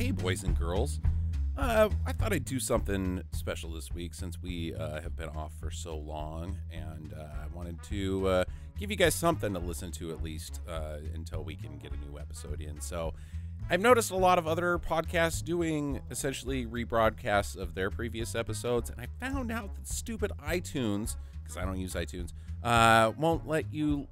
Hey, boys and girls. I thought I'd do something special this week since we have been off for so long, and I wanted to give you guys something to listen to at least until we can get a new episode in. So I've noticed a lot of other podcasts doing essentially rebroadcasts of their previous episodes, and I found out that stupid iTunes, because I don't use iTunes, won't let you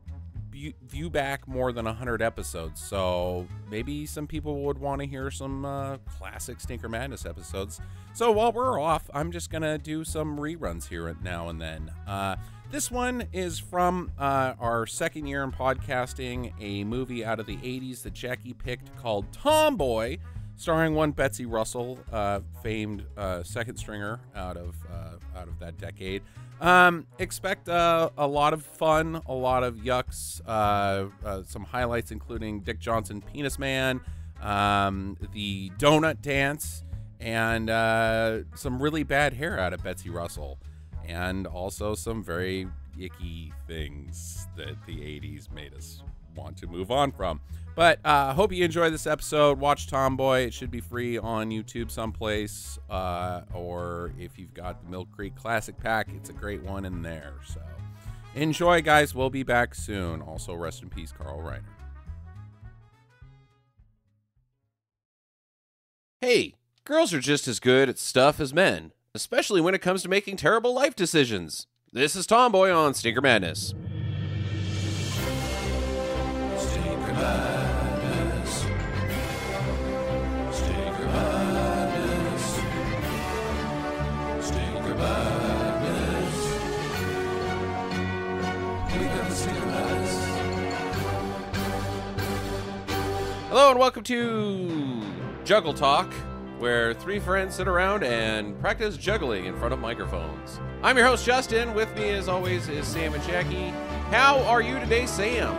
view back more than 100 episodes. So maybe some people would want to hear some classic Stinker Madness episodes. So while we're off, I'm just gonna do some reruns here now and then. This one is from our second year in podcasting, a movie out of the 80s that Jackie picked called Tomboy, starring one Betsy Russell, famed second stringer out of that decade. Expect a lot of fun, a lot of yucks, some highlights including Dick Johnson Penis Man, the donut dance, and some really bad hair out of Betsy Russell, and also some very icky things that the 80s made us want to move on from. But hope you enjoy this episode. Watch Tomboy. It should be free on YouTube someplace, or if you've got the Mill Creek Classic Pack, it's a great one in there. So enjoy, guys. We'll be back soon. Also, rest in peace, Carl Reiner. Hey, girls are just as good at stuff as men, especially when it comes to making terrible life decisions. This is Tomboy on Stinker Madness. Stinker Madness. Stinker Madness. Stinker Madness. We got the Stinker Madness. Hello and welcome to Juggle Talk, where three friends sit around and practice juggling in front of microphones. I'm your host, Justin. With me, as always, is Sam and Jackie. How are you today, Sam?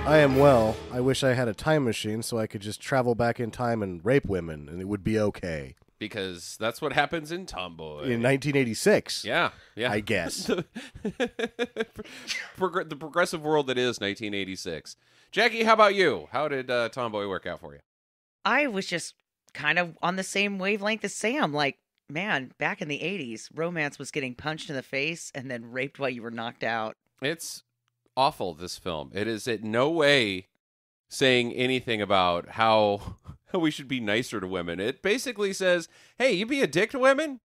I am well. I wish I had a time machine so I could just travel back in time and rape women, and it would be okay. Because that's what happens in Tomboy. In 1986. Yeah. I guess. the progressive world that is 1986. Jackie, how about you? How did Tomboy work out for you? I was just kind of on the same wavelength as Sam. Like, man, back in the 80s, romance was getting punched in the face and then raped while you were knocked out. It's awful, this film. It is in no way saying anything about how we should be nicer to women. It basically says, hey, you be a dick to women,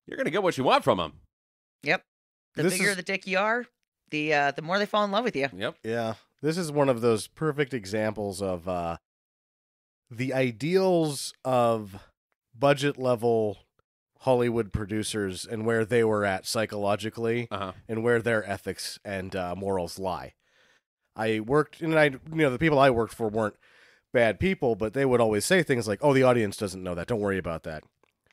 you're going to get what you want from them. Yep. The bigger the dick you are, the more they fall in love with you. Yep. Yeah. This is one of those perfect examples of the ideals of budget-level Hollywood producers and where they were at psychologically and where their ethics and morals lie. I worked, and the people I worked for weren't bad people, but they would always say things like, "Oh, the audience doesn't know that. Don't worry about that."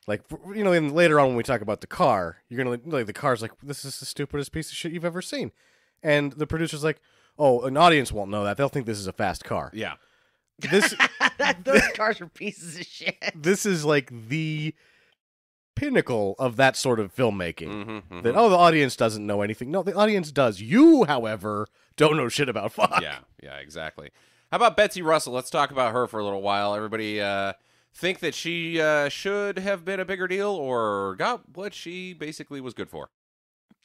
Like, and later on when we talk about the car, you're gonna like the car's like, "This is the stupidest piece of shit you've ever seen," and the producer's like, "Oh, an audience won't know that. They'll think this is a fast car." Yeah. Those cars are pieces of shit. This is like the pinnacle of that sort of filmmaking. That, Mm-hmm. the audience doesn't know anything. No, the audience does. You, however, don't know shit about fuck. Yeah, exactly. How about Betsy Russell? Let's talk about her for a little while. Everybody think that she should have been a bigger deal or got what she basically was good for.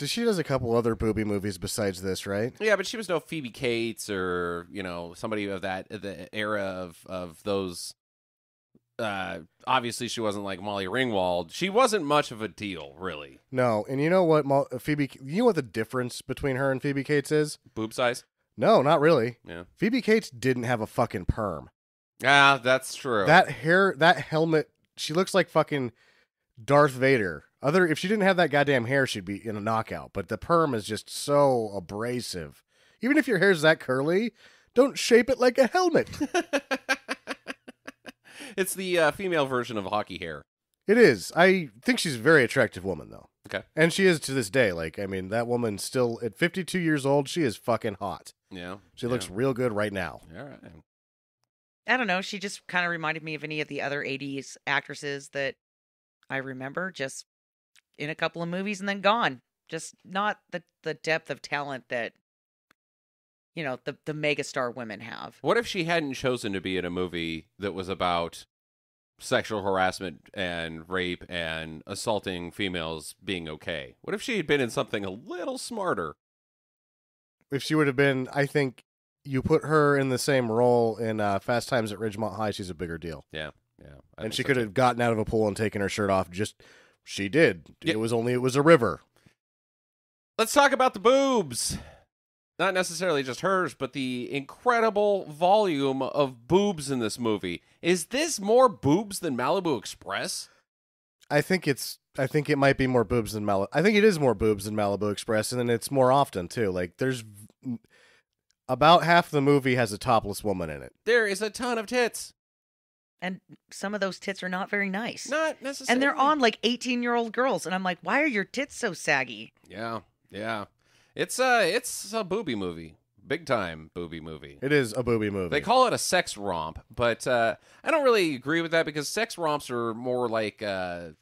She does a couple other booby movies besides this, right? Yeah, but she was no Phoebe Cates or, somebody of the era of those. Obviously, she wasn't like Molly Ringwald. She wasn't much of a deal, really. No, and you know what, Phoebe? You know what the difference between her and Phoebe Cates is? Boob size? No, not really. Yeah. Phoebe Cates didn't have a fucking perm. Yeah, that's true. That hair, that helmet, she looks like fucking Darth Vader. If she didn't have that goddamn hair, she'd be in a knockout. But the perm is just so abrasive. Even if your hair's that curly, don't shape it like a helmet. It's the female version of hockey hair. It is. I think she's a very attractive woman, though. Okay. And she is to this day. That woman still, at 52 years old, she is fucking hot. Yeah. She looks real good right now. All right. I don't know. She just kind of reminded me of any of the other 80s actresses that I remember, just in a couple of movies and then gone. Just not the depth of talent that, the megastar women have. What if she hadn't chosen to be in a movie that was about sexual harassment and rape and assaulting females being okay? What if she had been in something a little smarter? If she would have been, I think you put her in the same role in Fast Times at Ridgemont High, she's a bigger deal. Yeah. I And think she so, could too. have gotten out of a pool and taken her shirt off. She did. Yeah. It was a river. Let's talk about the boobs. Not necessarily just hers, but the incredible volume of boobs in this movie. Is this more boobs than Malibu Express? I think it might be more boobs than I think it is more boobs than Malibu Express, and then it's more often too. Like there's about half the movie has a topless woman in it. There is a ton of tits. And some of those tits are not very nice. Not necessarily. And they're on like 18-year-old girls. And I'm like, why are your tits so saggy? Yeah. It's a booby movie. Big time booby movie. It is a booby movie. They call it a sex romp, but I don't really agree with that because sex romps are more like, Revenge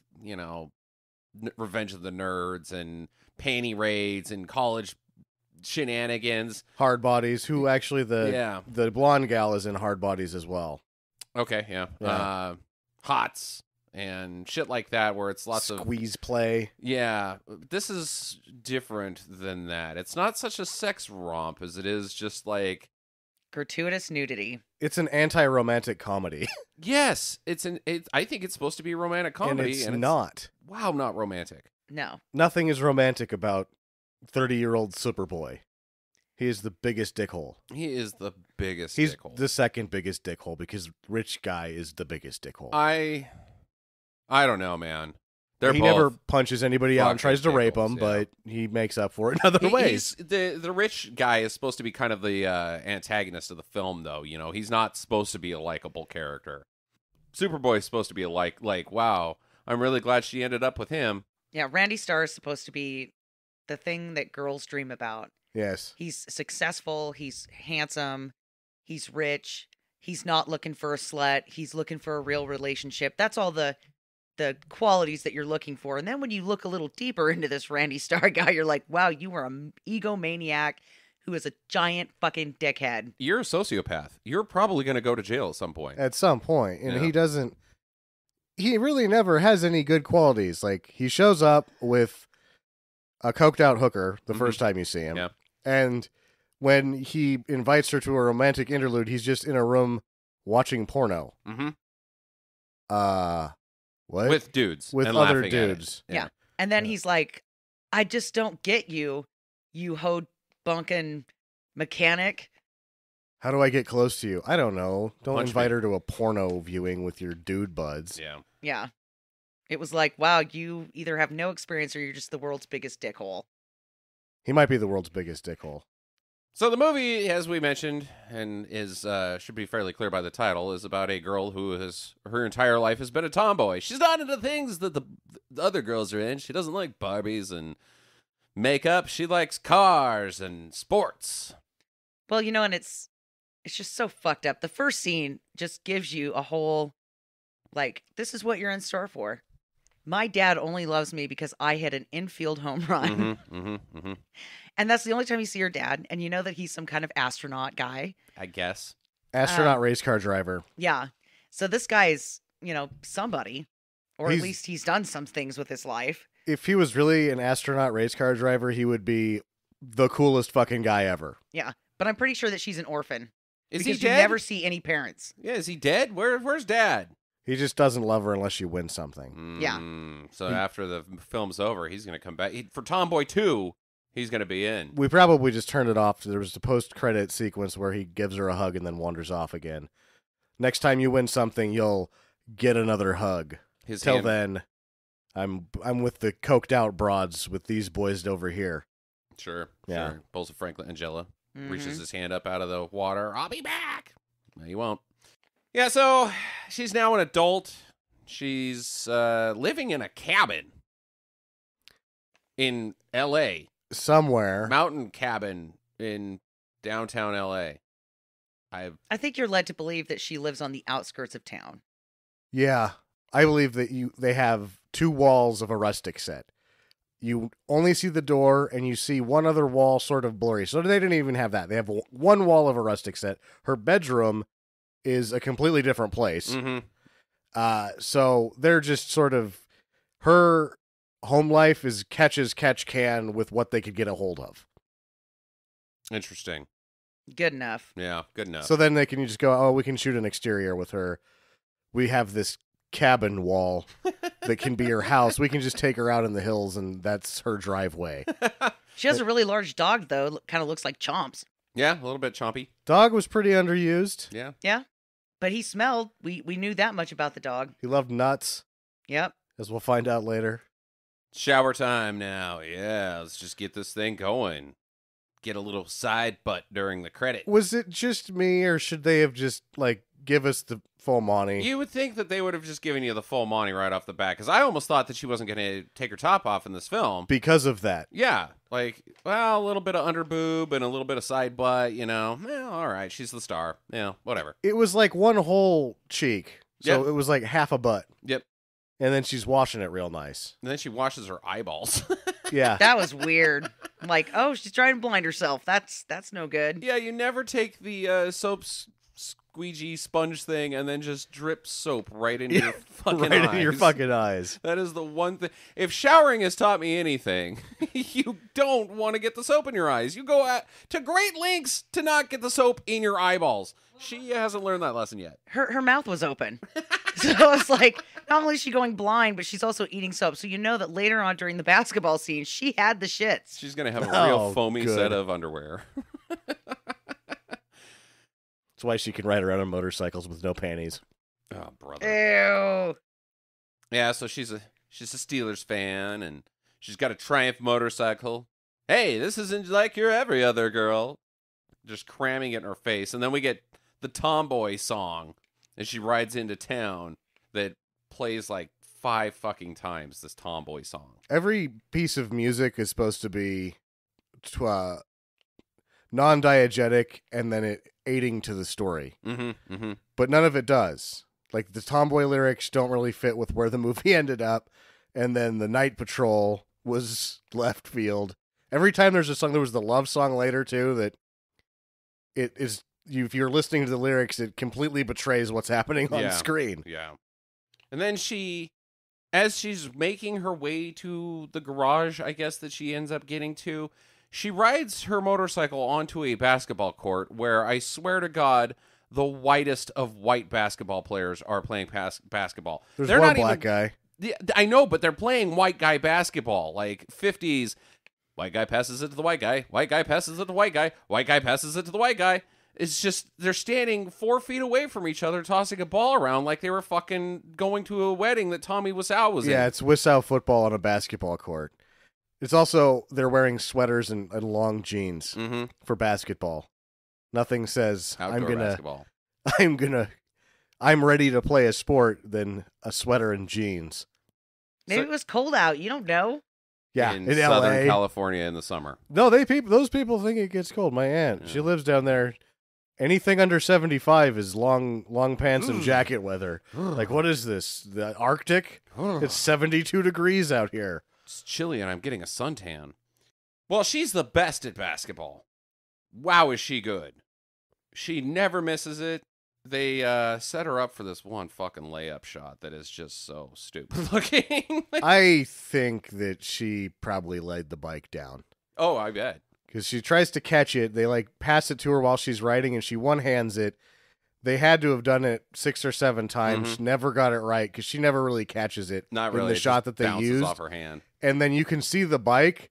of the Nerds and panty raids and college shenanigans. Hard Bodies, who actually the blonde gal is in Hard Bodies as well. Okay, yeah. Yeah. Hots and shit like that where it's lots of... Squeeze play. Yeah, this is different than that. It's not such a sex romp as it is just like... Gratuitous nudity. It's an anti-romantic comedy. Yes, I think it's supposed to be a romantic comedy. And it's not. Wow, not romantic. No. Nothing is romantic about 30-year-old Superboy. He is the biggest dickhole. He is the biggest He's dickhole. the second biggest dickhole because rich guy is the biggest dickhole. I don't know, man. He never punches anybody out and tries to fucking rape dickholes, them, yeah. but he makes up for it in other ways. The rich guy is supposed to be kind of the antagonist of the film, though. You know, he's not supposed to be a likable character. Superboy is supposed to be like, wow, I'm really glad she ended up with him. Yeah, Randy Starr is supposed to be the thing that girls dream about. Yes. He's successful, he's handsome, he's rich, he's not looking for a slut, he's looking for a real relationship. That's all the qualities that you're looking for. And then when you look a little deeper into this Randy Starr guy, you're like, wow, you are an egomaniac who is a giant fucking dickhead. You're a sociopath. You're probably going to go to jail at some point. At some point. And Yeah. he really never has any good qualities. Like, he shows up with a coked out hooker the first time you see him. Yeah. And when he invites her to a romantic interlude, he's just in a room watching porno. Mm-hmm. What? With dudes. With and other laughing at it. dudes. Yeah. And then Yeah. he's like, I just don't get you, you ho bunkin' mechanic. How do I get close to you? I don't know. Don't Punch invite me. her to a porno viewing with your dude buds. Yeah. Yeah. It was like, wow, you either have no experience or you're just the world's biggest dickhole. He might be the world's biggest dickhole. So the movie, as we mentioned, and is should be fairly clear by the title, is about a girl who has her entire life has been a tomboy. She's not into things that the other girls are in. She doesn't like Barbies and makeup. She likes cars and sports. Well, and it's just so fucked up. The first scene just gives you a whole, like, this is what you're in store for. My dad only loves me because I hit an infield home run. And that's the only time you see your dad. And you know that he's some kind of astronaut guy. I guess. Astronaut race car driver. Yeah. So this guy's, somebody. Or He's- at least he's done some things with his life. If he was really an astronaut race car driver, he would be the coolest fucking guy ever. Yeah. But I'm pretty sure that she's an orphan. Is because he dead? you never see any parents. Yeah, is he dead? Where's Dad? He just doesn't love her unless she wins something. Yeah. So after the film's over, he's going to come back. For Tomboy 2, he's going to be in. We probably just turned it off. There was the post-credit sequence where he gives her a hug and then wanders off again. Next time you win something, you'll get another hug. Till then, I'm with the coked out broads with these boys over here. Sure. Yeah. Sure. Pulls a Franklin Angela. Mhm. Reaches his hand up out of the water. I'll be back. No, you won't. Yeah, so she's now an adult. She's living in a cabin in L.A. Somewhere. Mountain cabin in downtown L.A. I think you're led to believe that she lives on the outskirts of town. Yeah. I believe that they have two walls of a rustic set. You only see the door, and you see one other wall sort of blurry. So they didn't even have that. They have one wall of a rustic set. Her bedroom is a completely different place. Mm-hmm. So they're just sort of, her home life is catch as catch can with what they could get a hold of. Interesting. Good enough. Yeah, good enough. So then they can just go, oh, we can shoot an exterior with her. We have this cabin wall that can be her house. We can just take her out in the hills, and that's her driveway. She has a really large dog, though. Kind of looks like Chomps. Yeah, a little bit chompy. Dog was pretty underused. Yeah. Yeah. But he smelled. We knew that much about the dog. He loved nuts, Yep. as we'll find out later. Shower time now. Yeah, let's just get this thing going. Get a little side butt during the credit. Was it just me, or should they have just, like, give us the full Monty? You would think that they would have just given you the full Monty right off the bat, because I almost thought that she wasn't going to take her top off in this film. Because of that. Yeah, like, well, a little bit of under boob and a little bit of side butt, you know. All right, she's the star. Yeah, whatever. It was like one whole cheek. So Yep. it was like half a butt. Yep. And then she's washing it real nice. And then she washes her eyeballs. Yeah. That was weird. I'm like, oh, she's trying to blind herself. That's no good. Yeah, you never take the soap squeegee sponge thing and then just drip soap right into your fucking right eyes. in your fucking eyes. That is the one thing. If showering has taught me anything, you don't want to get the soap in your eyes. You go to great lengths to not get the soap in your eyeballs. She hasn't learned that lesson yet. Her mouth was open. So it's like, not only is she going blind, but she's also eating soap. So you know that later on during the basketball scene, she had the shits. She's going to have a real Oh, foamy good. set of underwear. That's why she can ride around on motorcycles with no panties. Oh, brother. Ew. Yeah, so she's a Steelers fan, and she's got a Triumph motorcycle. Hey, this isn't like your every other girl. Just cramming it in her face. And then we get the Tomboy song, and she rides into town that plays like 5 fucking times, this Tomboy song. Every piece of music is supposed to be non-diegetic and then it aiding to the story. Mm-hmm, mm-hmm. But none of it does. Like, the Tomboy lyrics don't really fit with where the movie ended up. And then the Night Patrol was left field. Every time there's a song, there was the love song later, too, that it is, if you're listening to the lyrics, it completely betrays what's happening on Yeah. screen. Yeah. And then as she's making her way to the garage, I guess, that she ends up getting to, she rides her motorcycle onto a basketball court where, I swear to God, the whitest of white basketball players are playing basketball. There's They're one not black even, guy. Yeah, I know, but they're playing white guy basketball, like 50s. White guy passes it to the white guy. White guy passes it to the white guy. White guy passes it to the white guy. It's just, they're standing 4 feet away from each other, tossing a ball around like they were fucking going to a wedding that Tommy Wiseau was in. Yeah, it's Wiseau football on a basketball court. It's also, they're wearing sweaters and long jeans Mm-hmm. for basketball. Nothing says, Outdoor basketball. I'm ready to play a sport than a sweater and jeans. Maybe it was cold out. You don't know. Yeah, in in Southern LA. California in the summer. No, those people think it gets cold. My aunt, she Yeah. lives down there. Anything under 75 is long pants and jacket weather. Like, what is this? The Arctic? It's 72 degrees out here. It's chilly and I'm getting a suntan. Well, she's the best at basketball. Wow, is she good. She never misses it. They set her up for this one fucking layup shot that is just so stupid looking. I think that she probably laid the bike down. Oh, I bet. Because she tries to catch it. They, like, pass it to her while she's riding, and she one-hands it. They had to have done it 6 or 7 times. Mhm. Never got it right, because she never really catches it Not in really. the It shot just that they bounces used. off her hand. And then you can see the bike.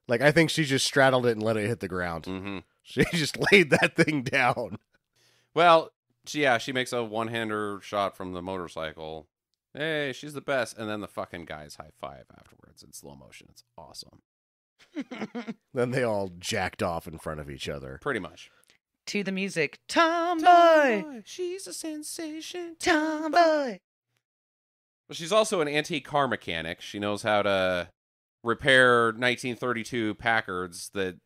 Like, I think she just straddled it and let it hit the ground. Mm-hmm. She just laid that thing down. Well, she makes a one-hander shot from the motorcycle. Hey, she's the best. And then the fucking guys high five afterwards in slow motion. It's awesome. Then they all jacked off in front of each other. Pretty much. To the music. Tomboy. She's a sensation. Tomboy. Well, she's also an antique car mechanic. She knows how to repair 1932 Packards. That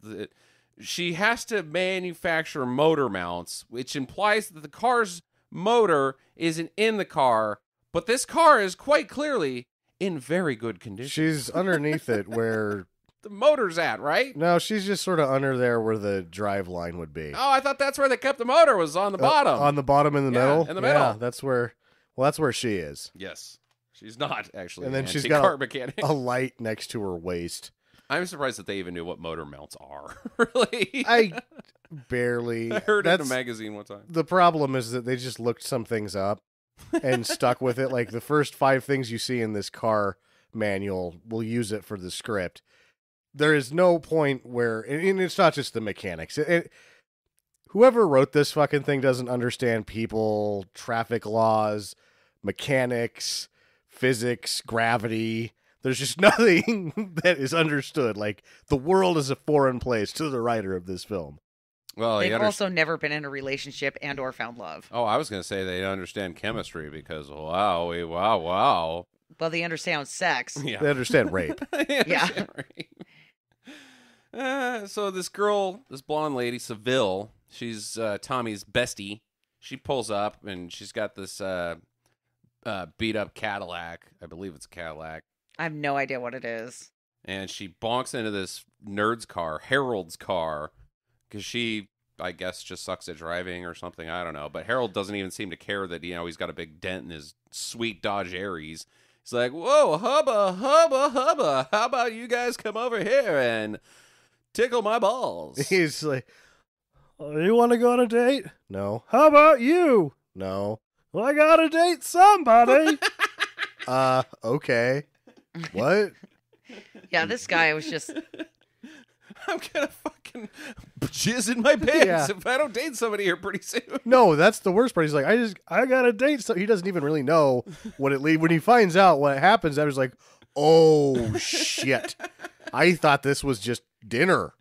she has to manufacture motor mounts, which implies that the car's motor isn't in the car, but this car is quite clearly in very good condition. She's underneath it where... The motor's at, right? No, she's just sort of under there where the drive line would be. Oh, I thought that's where they kept the motor, was on the bottom. On the bottom in the Yeah, middle? in the middle. Yeah, that's where... Well, that's where she is. Yes. She's not actually And then an she's antique got car mechanic. A light next to her waist. I'm surprised that they even knew what motor mounts are. Really? I barely. I heard it in a That's- magazine one time. The problem is that they just looked some things up and stuck with it. Like the first 5 things you see in this car manual will use it for the script. There is no point where, and it's not just the mechanics. Whoever wrote this fucking thing doesn't understand people, traffic laws, mechanics, physics, gravity. There's just nothing that is understood. Like, the world is a foreign place to the writer of this film. Well, They've also never been in a relationship and or found love. Oh, I was going to say they understand chemistry because wow. Well, they understand sex. Yeah. They understand rape. Yeah. So this girl, this blonde lady, Seville, she's Tommy's bestie. She pulls up and she's got this beat up Cadillac. I believe it's a Cadillac. I have no idea what it is. And she bonks into this nerd's car, Harold's car, because she, I guess, just sucks at driving or something. I don't know. But Harold doesn't even seem to care that, he's got a big dent in his sweet Dodge Aries. He's like, whoa, hubba, hubba, hubba. How about you guys come over here and tickle my balls? He's like, oh, you want to go on a date? No. How about you? No. Well, I got to date somebody. Okay. What? Yeah, this guy was just... I'm gonna fucking jizz in my pants Yeah. if I don't date somebody here pretty soon. No, that's the worst part. He's like, I got to date. So he doesn't even really know what it leads. When he finds out what happens, I was like, oh shit. I thought this was just dinner.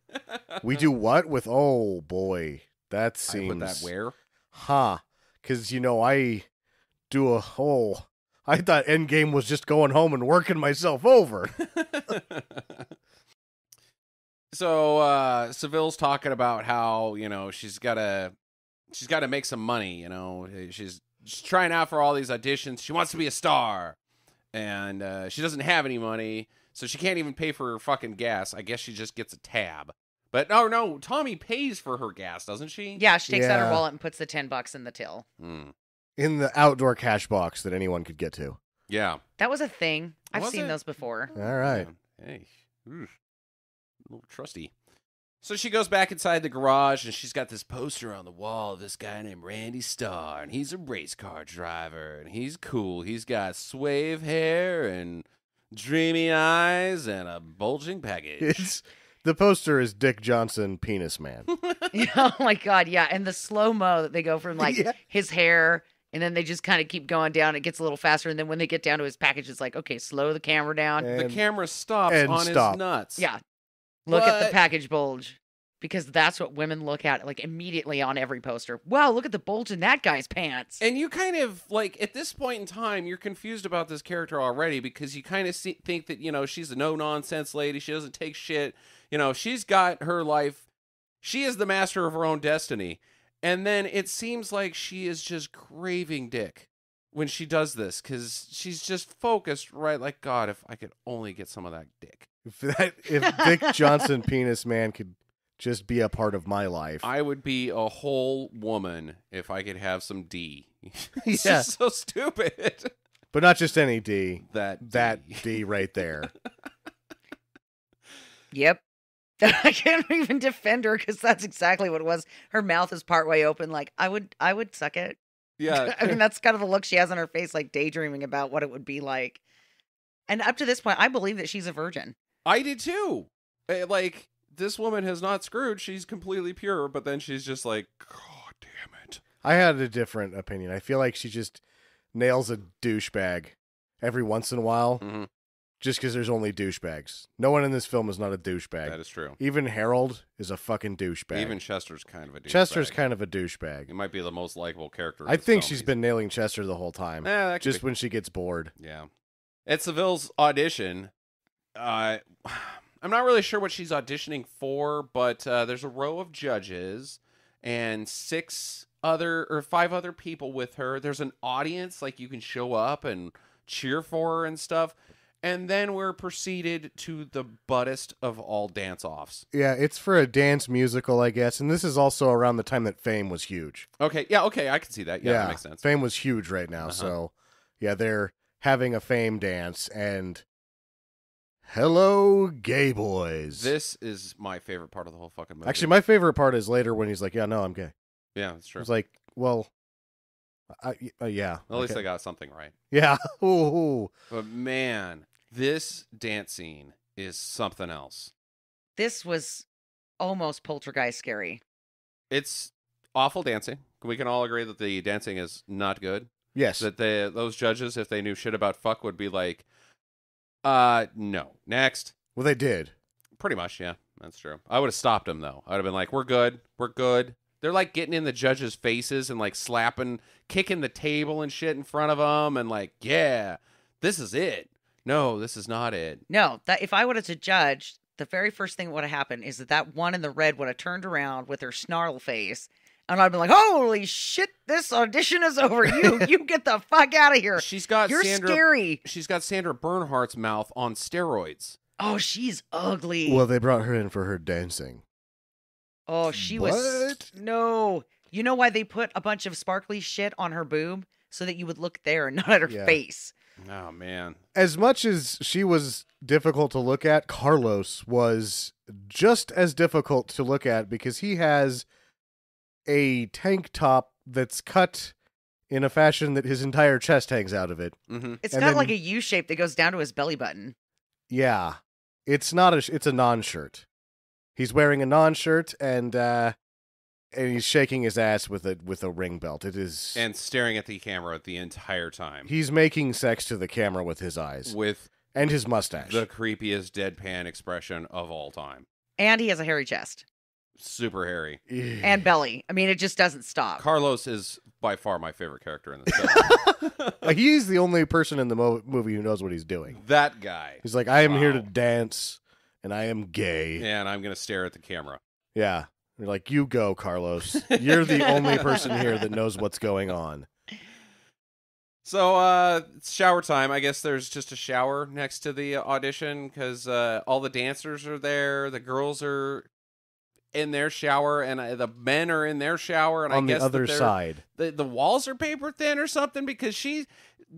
We do what with? Oh boy, that seems. I put that where? Huh? Because I do a whole. I thought Endgame was just going home and working myself over. So Seville's talking about how she's got to make some money. She's trying out for all these auditions. She wants to be a star, and she doesn't have any money, so she can't even pay for her fucking gas. I guess she just gets a tab. But no, Tommy pays for her gas, doesn't she? Yeah, she takes out her Yeah. wallet and puts the $10 in the till. In the outdoor cash box that anyone could get to. Yeah. That was a thing. I've Was seen it? those before. All right. Hey. Ooh. A little trusty. So she goes back inside the garage, and she's got this poster on the wall of this guy named Randy Starr, and he's a race car driver, and he's cool. He's got swave hair and dreamy eyes and a bulging package. The poster is Dick Johnson, Penis Man. Oh my god, yeah. And the slow-mo that they go from Yeah. his hair, and then they just kind of keep going down. It gets a little faster, and then when they get down to his package, it's like, okay, slow the camera down. The And- camera stops and on stop. his nuts. Yeah. Look at the What? package bulge. Because that's what women look at, like, immediately on every poster. Wow, look at the bulge in that guy's pants. And you kind of, at this point in time, you're confused about this character already because you kind of think that, she's a no-nonsense lady. She doesn't take shit. She's got her life. She is the master of her own destiny. And then it seems like she is just craving dick when she does this because she's just focused, right? Like, God, if I could only get some of that dick. If Dick Johnson, Penis Man could just be a part of my life. I would be a whole woman if I could have some D. It's Yeah. just so stupid. But not just any D. That That D. D right there. Yep. I can't even defend her because that's exactly what it was. Her mouth is partway open, like, I would suck it. Yeah. I mean, that's kind of the look she has on her face, like daydreaming about what it would be like. And up to this point, I believe that she's a virgin. I did too. This woman has not screwed. She's completely pure, but then she's just like, God damn it. I had a different opinion. I feel like she just nails a douchebag every once in a while. Mm-hmm. Just because there's only douchebags. No one in this film is not a douchebag. That is true. Even Harold is a fucking douchebag. Even Chester's kind of a douchebag. Chester's kind of a douchebag. He might be the most likable character. In I this think film. she's He's- been nailing Chester the whole time. that could Just be- when she gets bored. Yeah. At Seville's audition, I'm not really sure what she's auditioning for, but there's a row of judges and 5 other people with her. There's an audience, like you can show up and cheer for her and stuff. And then we're proceeded to the buttest of all dance-offs. Yeah, it's for a dance musical, I guess. And this is also around the time that Fame was huge. Okay, yeah, okay, I can see that. Yeah, that makes sense. Fame was huge right now, Uh-huh. so Yeah, they're having a fame dance, and hello, gay boys. This is my favorite part of the whole fucking movie. Actually, my favorite part is later when he's like, yeah, no, I'm gay. Yeah, that's true. It's like, well, yeah. At least okay. I got something right. Yeah. Ooh. But man, this dance scene is something else. This was almost poltergeist scary. It's awful dancing. We can all agree that the dancing is not good. Yes. That those judges, if they knew shit about fuck, would be like, no. Next. Well, they did. Pretty much, yeah. That's true. I would have stopped them, though. I would have been like, we're good. We're good. They're like getting in the judges' faces and like slapping, kicking the table and shit in front of them and like, yeah, this is it. No, this is not it. No, that if I would have to judge, the very first thing that would have happened is that one in the red would have turned around with her snarl face, and I'd be like, "Holy shit, this audition is over! You get the fuck out of here! She's got You're scary." She's got Sandra Bernhardt's mouth on steroids. Oh, she's ugly. Well, they brought her in for her dancing. Oh, she was What? no. You know why they put a bunch of sparkly shit on her boob so that you would look there and not at her Yeah. face. Oh man. As much as she was difficult to look at, Carlos was just as difficult to look at because he has a tank top that's cut in a fashion that his entire chest hangs out of it. Mm-hmm. It's And got then- like a U shape that goes down to his belly button. Yeah. It's not it's a non-shirt. He's wearing a non-shirt and he's shaking his ass with a ring belt. It is And staring at the camera the entire time. he's making sex to the camera with his eyes With and his mustache. the creepiest deadpan expression of all time. And he has a hairy chest Super hairy. and belly. I mean, it just doesn't stop. Carlos is by far my favorite character in this film. He's the only person in the movie who knows what he's doing. That guy. He's like, I am here to Wow. dance, and I am gay. And I'm going to stare at the camera. Yeah. You're like, you go, Carlos. You're the only person here that knows what's going on. So, it's shower time. I guess there's just a shower next to the audition because all the dancers are there. The girls are in their shower, and the men are in their shower. And On I the guess other that side. the walls are paper thin or something because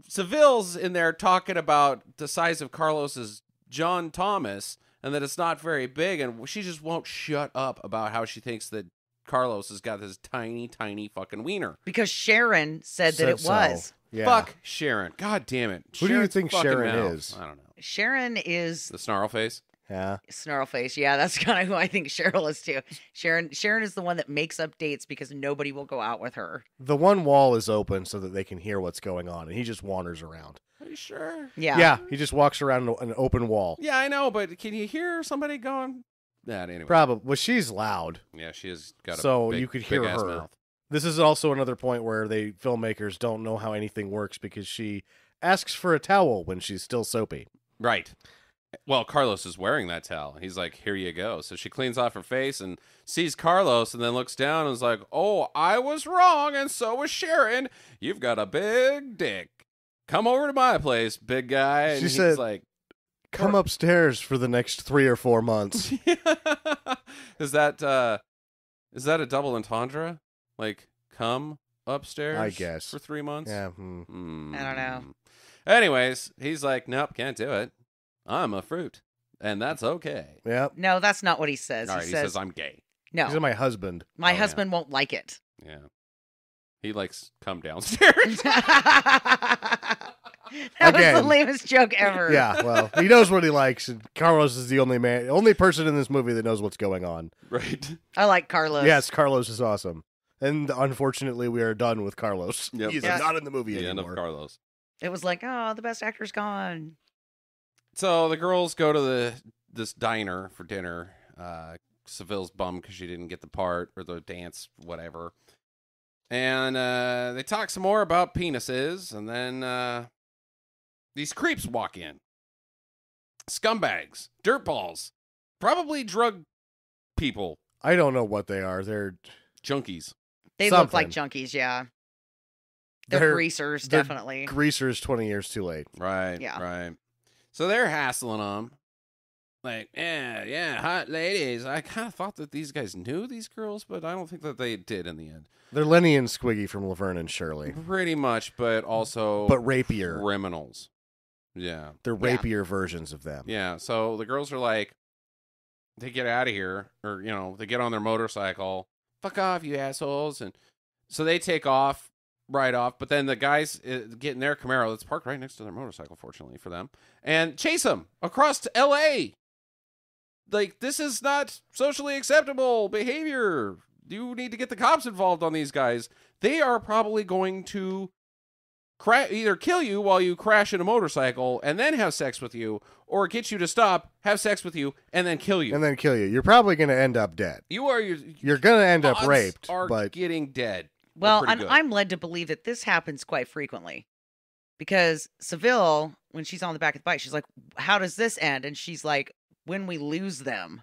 Seville's in there talking about the size of Carlos's John Thomas and that it's not very big, and she just won't shut up about how she thinks that Carlos has got this tiny, tiny fucking wiener. Because Sharon said that it so. was. Yeah. Fuck Sharon. God damn it. Who do you Sharon's think fucking Sharon mouth. is? I don't know. Sharon is The snarl face? Yeah. snarl face. Yeah, that's kind of who I think Cheryl is too. Sharon is the one that makes up dates because nobody will go out with her. The one wall is open so that they can hear what's going on, and he just wanders around. Are you sure? Yeah. He just walks around an open wall. Yeah, I know, but can you hear somebody going? That anyway. Probably. Well, she's loud. Yeah, she has got a So big, you could hear big-ass her. mouth. This is also another point where filmmakers don't know how anything works because she asks for a towel when she's still soapy. Right. Well, Carlos is wearing that towel. He's like, here you go. So she cleans off her face and sees Carlos and then looks down and is like, oh, I was wrong and so was Sharon. You've got a big dick. Come over to my place, big guy. And She he's said- like, Come upstairs for the next 3 or 4 months. is that a double entendre? Like, come upstairs I guess. for 3 months? Yeah. I don't know. Anyways, he's like, nope, can't do it. I'm a fruit. And that's okay. Yep. No, that's not what he says. All right, he he says I'm gay. no. He's my husband. My Oh, yeah. husband won't like it. Yeah. He likes come downstairs. That was Again. the lamest joke ever. Yeah, well, he knows what he likes, and Carlos is the only person in this movie that knows what's going on. Right. I like Carlos. Yes, Carlos is awesome. And unfortunately, we are done with Carlos. Yep. He's Yeah. not in the movie The end anymore. of Carlos. It was like, oh, the best actor's gone. So the girls go to this diner for dinner. Seville's bummed because she didn't get the part or the dance, whatever. And they talk some more about penises, and then these creeps walk in. Scumbags, dirtballs, probably drug people, I don't know what they are. They're junkies. They look like junkies, yeah. They're greasers, they're definitely. greasers 20 years too late. Right, Yeah. right. So they're hassling them. Like, yeah, hot ladies. I kind of thought that these guys knew these girls, but I don't think that they did in the end. They're Lenny and Squiggy from Laverne and Shirley, Pretty much, but also but rapier. criminals. Yeah. They're rapier versions of them. Yeah. So the girls are like, they get out of here, or, they get on their motorcycle. Fuck off, you assholes. And so they take off, ride off. But then the guys get in their Camaro that's parked right next to their motorcycle, fortunately for them, and chase them across to L.A. Like, this is not socially acceptable behavior. You need to get the cops involved on these guys. They are probably going to either kill you while you crash in a motorcycle and then have sex with you, or get you to stop, have sex with you, and then kill you. You're probably going to end up dead. You're going to end up odds raped. Are but getting dead. Well, and I'm led to believe that this happens quite frequently. Because Seville, when she's on the back of the bike, she's like, how does this end? And she's like, when we lose them.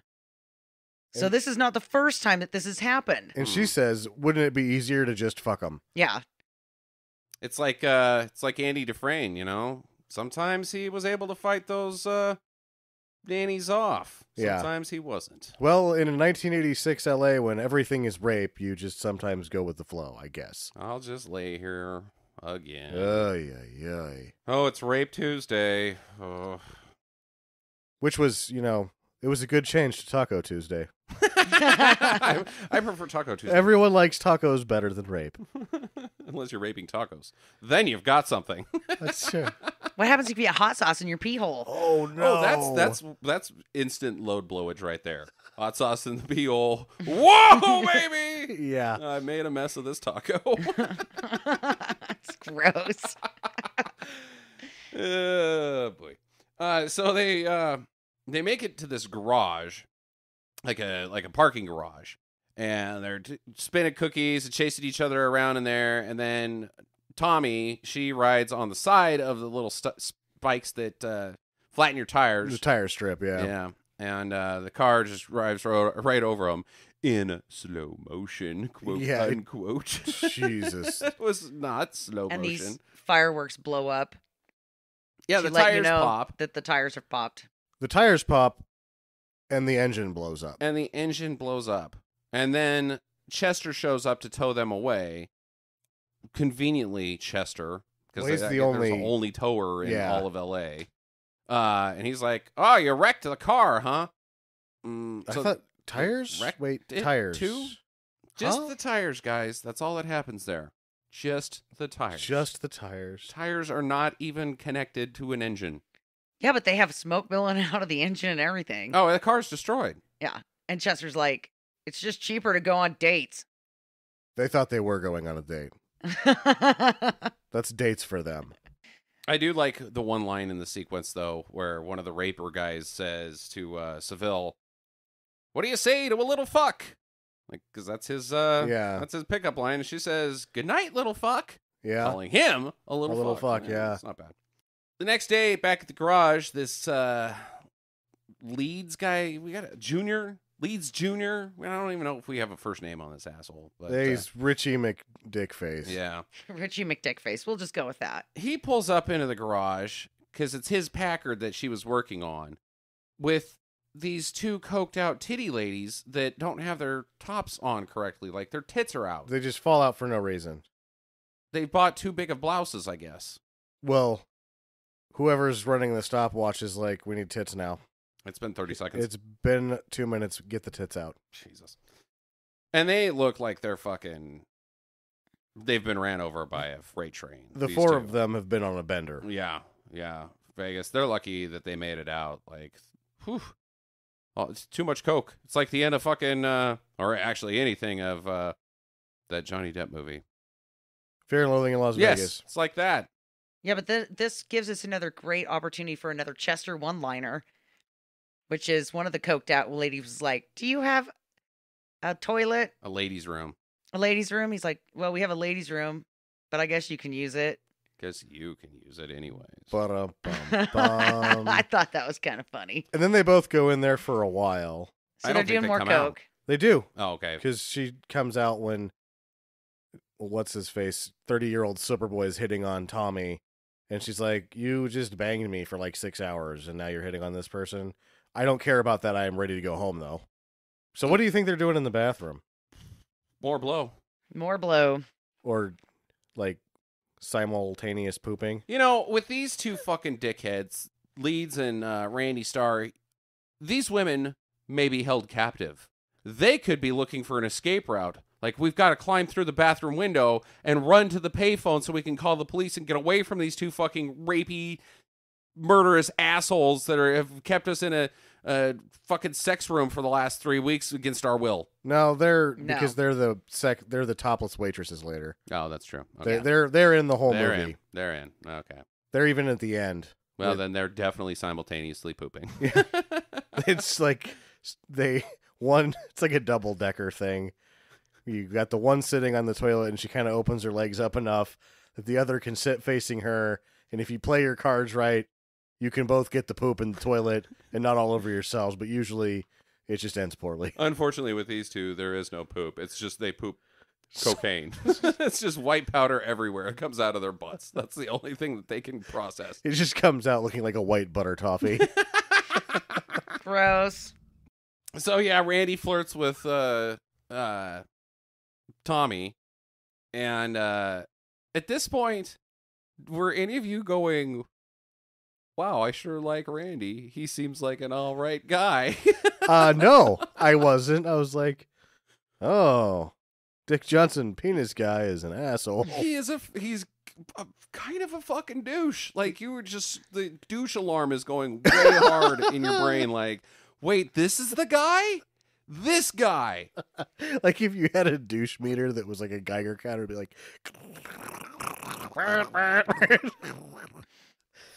So this is not the first time that this has happened. And she says, wouldn't it be easier to just fuck them? Yeah. It's like Andy Dufresne, Sometimes he was able to fight those nannies off. Sometimes he wasn't. Well, in 1986 LA, when everything is rape, you just sometimes go with the flow, I guess. I'll just lay here again. Oh, it's Rape Tuesday. Oh. Which was, it was a good change to Taco Tuesday. I prefer Taco Tuesday. Everyone likes tacos better than rape. Unless you're raping tacos. Then you've got something. That's true. What happens if you get hot sauce in your pee hole? Oh, no. Oh, that's instant load blowage right there. Hot sauce in the pee hole. Whoa, baby! Yeah. I made a mess of this taco. It's gross. Oh, boy. So they make it to this garage, like a parking garage, and they're spinning cookies and chasing each other around in there. And then Tommy, she rides on the side of the little spikes that flatten your tires. The tire strip, yeah. Yeah, and the car just drives right over them in slow motion, quote unquote. Jesus, it was not slow and motion. These fireworks blow up. Yeah, the tires pop. That the tires are popped. The tires pop, and the engine blows up. And then Chester shows up to tow them away. Conveniently, Chester, because he's there's the only tower in all of L.A. And he's like, "Oh, you wrecked the car, huh?" I thought tires. Wait, tires too? Just the tires, guys. That's all that happens there. Just the tires. Just the tires. Tires are not even connected to an engine. Yeah, but they have smoke billowing out of the engine and everything. Oh, the car's destroyed. Yeah. And Chester's like, it's just cheaper to go on dates. They thought they were going on a date. That's dates for them. I do like the one line in the sequence, though, where one of the raper guys says to Seville, "What do you say to a little fuck?" Like, because that's his that's his pickup line. And she says, "Good night, little fuck." Yeah, calling him a little fuck. Yeah, it's not bad. The next day, back at the garage, this Leeds guy, we got a Leeds Jr. I don't even know if we have a first name on this asshole. But, he's Richie McDickface. Yeah. Richie McDickface. We'll just go with that. He pulls up into the garage, because it's his Packard that she was working on, with these two coked out titty ladies that don't have their tops on correctly. Like, their tits are out. They just fall out for no reason. They bought too big of blouses, I guess. Well, whoever's running the stopwatch is like, we need tits now. It's been 30 seconds. It's been 2 minutes. Get the tits out. Jesus. And they look like they've been ran over by a freight train. The four of them have been on a bender. Yeah. Vegas. They're lucky that they made it out. Like, whew. Oh, it's too much coke. It's like the end of fucking, or actually anything of that Johnny Depp movie. Fear and Loathing in Las Vegas. It's like that. Yeah, but this gives us another great opportunity for another Chester one-liner, which is one of the coked out ladies was like, "Do you have a toilet? A ladies' room." A ladies' room? He's like, "Well, we have a ladies' room, but I guess you can use it." Guess you can use it anyways. I thought that was kind of funny. And then they both go in there for a while. So they're doing more coke. They do. Oh, okay. Because she comes out when, what's his face, 30-year-old Superboy is hitting on Tommy. And she's like, "You just banged me for like 6 hours, and now you're hitting on this person. I don't care about that. I am ready to go home, though. So what do you think they're doing in the bathroom? More blow. More blow. Or, like, simultaneous pooping? You know, with these two fucking dickheads, Leeds and Randy Starr, these women may be held captive. They could be looking for an escape route. Like, we've got to climb through the bathroom window and run to the payphone so we can call the police and get away from these two fucking rapey, murderous assholes that have kept us in a fucking sex room for the last 3 weeks against our will. No, because they're the topless waitresses later. Oh, that's true. Okay. They're in the whole They're movie. in. They're in. Okay. They're even at the end. Well, then they're definitely simultaneously pooping. It's like it's like a double-decker thing. You got the one sitting on the toilet, and she kind of opens her legs up enough that the other can sit facing her. And if you play your cards right, you can both get the poop in the toilet and not all over yourselves. But usually, it just ends poorly. Unfortunately, with these two, there is no poop. It's just they poop cocaine. It's just white powder everywhere. It comes out of their butts. That's the only thing that they can process. It just comes out looking like a white butter toffee. Gross. So yeah, Randy flirts with Tommy, and at this point, were any of you going, wow, I sure like Randy. He seems like an all right guy. No, I wasn't. I was like, oh, Dick Johnson, penis guy, is an asshole. He's kind of a fucking douche. Like, the douche alarm is going way hard in your brain. Like, wait, this is the guy? This guy. Like if you had a douche meter that was like a Geiger counter, it'd be like,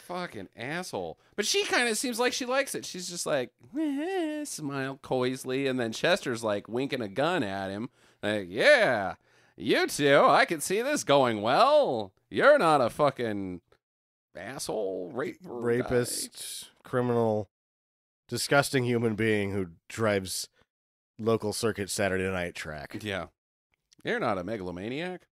fucking asshole. But she kind of seems like she likes it. She's just like, smile coyly, and then Chester's like winking a gun at him. Like, yeah, you two, I can see this going well. You're not a fucking asshole, rapist, criminal, disgusting human being who drives local circuit Saturday night track. Yeah. You're not a megalomaniac.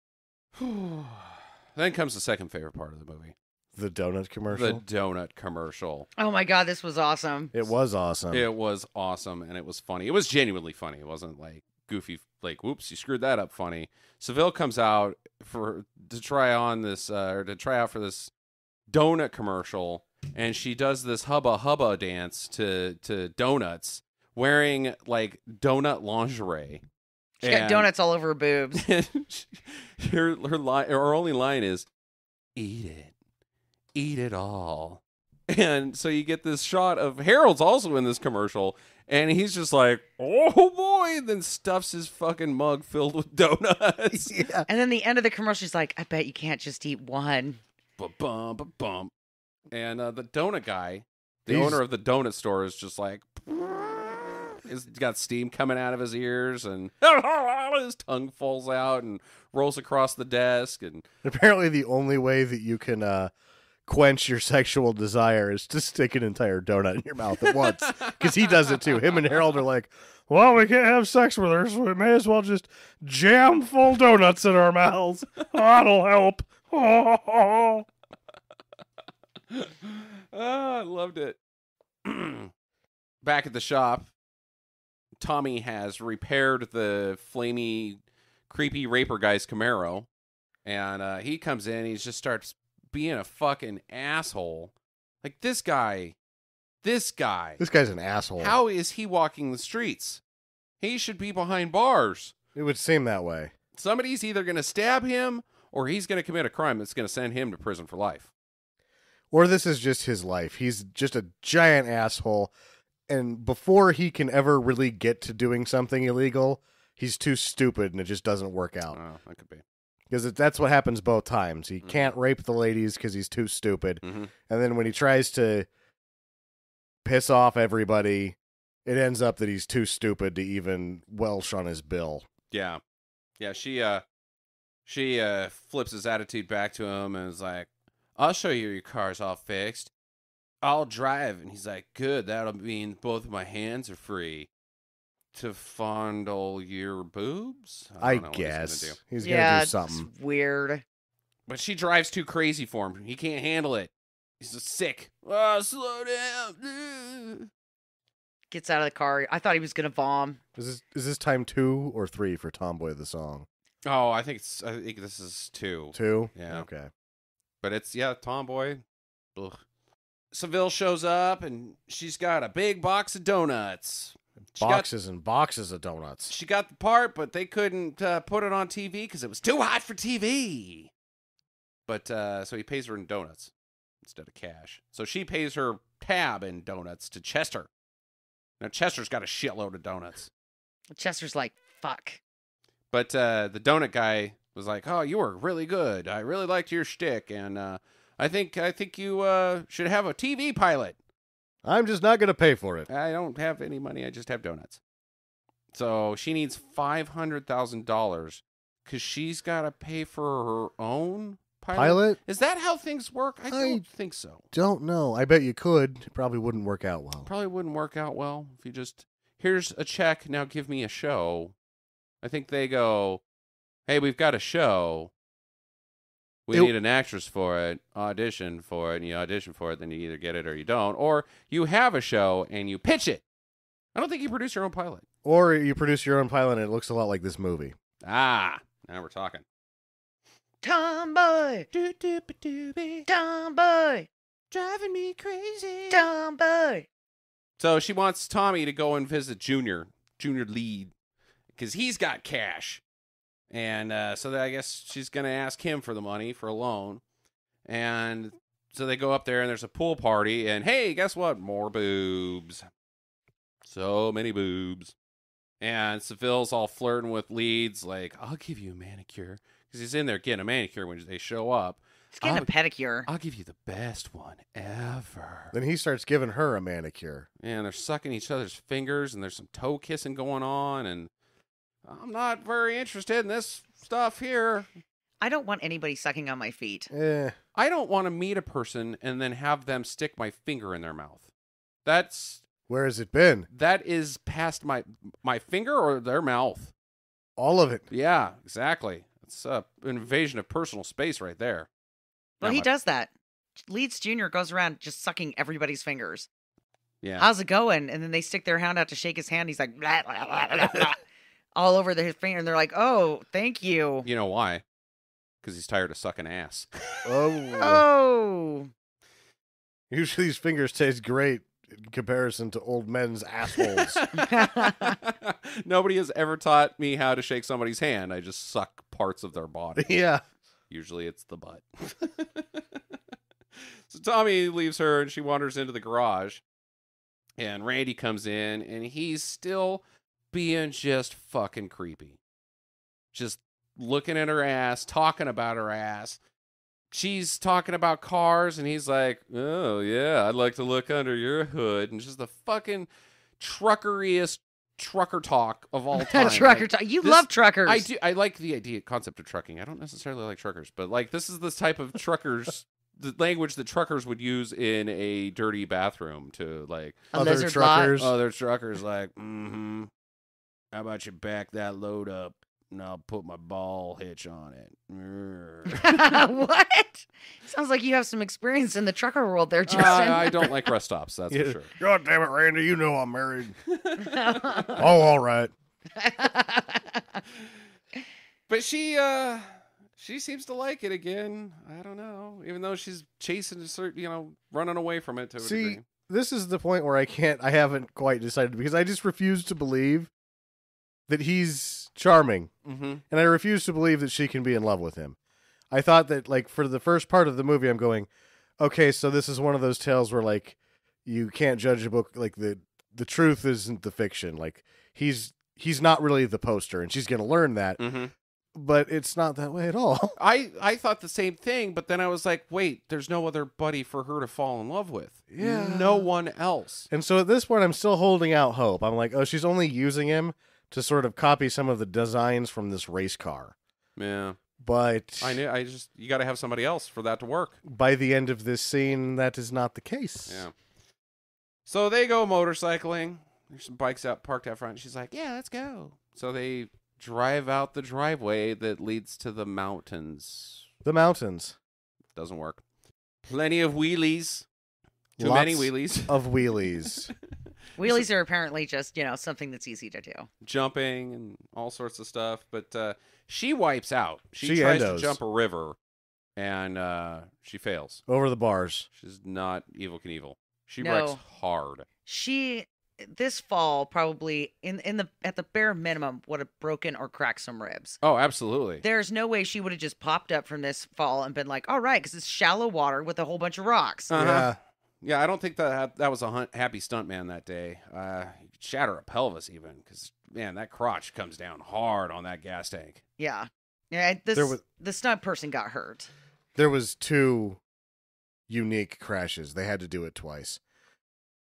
Then comes the second favorite part of the movie. The donut commercial? The donut commercial. Oh my God, this was awesome. It was awesome. It was awesome, and it was funny. It was genuinely funny. It wasn't like goofy, like, whoops, you screwed that up funny. Seville comes out to try out for this donut commercial, and she does this hubba hubba dance to donuts, wearing like donut lingerie. She got donuts all over her boobs. her only line is, eat it all. And so you get this shot of Harold's also in this commercial, and he's just like, oh boy, and then stuffs his fucking mug filled with donuts. Yeah. And then the end of the commercial, she's like, I bet you can't just eat one. Ba-bum, ba-bum. And the donut guy, the owner of the donut store, is just like, he's got steam coming out of his ears, and his tongue falls out and rolls across the desk. And apparently the only way that you can quench your sexual desire is to stick an entire donut in your mouth at once, because he does it too. Him and Harold are like, well, we can't have sex with her, so we may as well just jam full donuts in our mouths. That'll help. I loved it. Back at the shop, Tommy has repaired the flamey, creepy raper guy's Camaro, and he comes in. He just starts being a fucking asshole. Like, this guy's an asshole. How is he walking the streets? He should be behind bars. It would seem that way. Somebody's either going to stab him or he's going to commit a crime that's going to send him to prison for life. Or this is just his life. He's just a giant asshole. And before he can ever really get to doing something illegal, he's too stupid and it just doesn't work out. Oh, that could be. Because that's what happens both times. He can't rape the ladies because he's too stupid. Mm-hmm. And then when he tries to piss off everybody, it ends up that he's too stupid to even welsh on his bill. Yeah. Yeah, she flips his attitude back to him and is like, I'll show you your car's all fixed. I'll drive. And he's like, good, that'll mean both of my hands are free to fondle your boobs? I don't know what guess. He's Yeah, going to do it's something. weird. But she drives too crazy for him. He can't handle it. He's just sick. Oh, slow down. Gets out of the car. I thought he was gonna vom. Is this time 2 or 3 for Tomboy the song? Oh, I think this is 2. 2? Yeah. Okay. But it's Tomboy. Ugh. Seville shows up and she's got a big box of donuts. Boxes and boxes of donuts. She got the part, but they couldn't put it on TV because it was too hot for TV. But so he pays her in donuts instead of cash. So she pays her tab in donuts to Chester. Now Chester's got a shitload of donuts. Chester's like, fuck. But the donut guy was like, "Oh, you were really good. I really liked your shtick, and I think you should have a TV pilot." I'm just not going to pay for it. I don't have any money. I just have donuts. So she needs $500,000 because she's got to pay for her own pilot. Is that how things work? I don't think so. Don't know. I bet you could. It probably wouldn't work out well. Probably wouldn't work out well if you just, here's a check, now give me a show. I think they go, hey, we've got a show. We need an actress for it, audition for it, and you audition for it, then you either get it or you don't. Or you have a show and you pitch it. I don't think you produce your own pilot. Or you produce your own pilot and it looks a lot like this movie. Ah, now we're talking. Tomboy! Tomboy! Driving me crazy. Tomboy! So she wants Tommy to go and visit Junior lead, because he's got cash. And so I guess she's going to ask him for the money for a loan. And so they go up there and there's a pool party. And hey, guess what? More boobs. So many boobs. And Seville's all flirting with leads like, I'll give you a manicure. Because he's in there getting a manicure when they show up. He's getting a pedicure. I'll give you the best one ever. Then he starts giving her a manicure. And they're sucking each other's fingers. And there's some toe kissing going on. And I'm not very interested in this stuff here. I don't want anybody sucking on my feet. I don't want to meet a person and then have them stick my finger in their mouth. That's... Where has it been? That is past my finger or their mouth. All of it. Yeah, exactly. It's an invasion of personal space right there. Well, he does that. Leeds Jr. goes around just sucking everybody's fingers. Yeah. How's it going? And then they stick their hand out to shake his hand. He's like, blah, blah, blah, blah, blah, all over his finger. And they're like, oh, thank you. You know why? Because he's tired of sucking ass. Oh. Usually these fingers taste great in comparison to old men's assholes. Nobody has ever taught me how to shake somebody's hand. I just suck parts of their body. Yeah. Usually it's the butt. So Tommy leaves her and she wanders into the garage. And Randy comes in and he's still being just fucking creepy. Just looking at her ass, talking about her ass. She's talking about cars and he's like, oh yeah, I'd like to look under your hood. And just the fucking truckeriest trucker talk of all time. Trucker talk. You love truckers. I do. I like the concept of trucking. I don't necessarily like truckers, but like this is the type of truckers, the language that truckers would use in a dirty bathroom to like other truckers. Other truckers like, how about you back that load up and I'll put my ball hitch on it. What? Sounds like you have some experience in the trucker world there, Justin. I don't like rest stops, that's for sure. God damn it, Randy, you know I'm married. Oh, all right. But she seems to like it again. I don't know. Even though she's chasing, running away from it to a degree. This is the point where I haven't quite decided because I just refuse to believe that he's charming. Mm-hmm. And I refuse to believe that she can be in love with him. I thought that, like, for the first part of the movie, I'm going, okay, so this is one of those tales where, like, you can't judge a book, like, the truth isn't the fiction. Like, he's not really the poster, and she's going to learn that. Mm-hmm. But it's not that way at all. I thought the same thing, but then I was like, wait, there's no other buddy for her to fall in love with. Yeah. No one else. And so at this point, I'm still holding out hope. I'm like, oh, she's only using him to sort of copy some of the designs from this race car. Yeah. But you got to have somebody else for that to work. By the end of this scene, that is not the case. Yeah. So they go motorcycling. There's some bikes parked out front. She's like, yeah, let's go. So they drive out the driveway that leads to the mountains. The mountains. Doesn't work. Plenty of wheelies. Too Lots many wheelies. Of wheelies. Wheelies are apparently just, something that's easy to do. Jumping and all sorts of stuff. But she wipes out. She She tries endos. to jump a river, and she fails. Over the bars. She's not Evel Knievel. She No. wrecks hard. This fall probably at the bare minimum would have broken or cracked some ribs. Oh, absolutely. There's no way she would have just popped up from this fall and been like, all right, because it's shallow water with a whole bunch of rocks. Uh-huh. Yeah. Yeah, I don't think that was a happy stuntman that day. You could shatter a pelvis even, because, man, that crotch comes down hard on that gas tank. Yeah. Yeah, the stunt person got hurt. There was 2 unique crashes. They had to do it twice.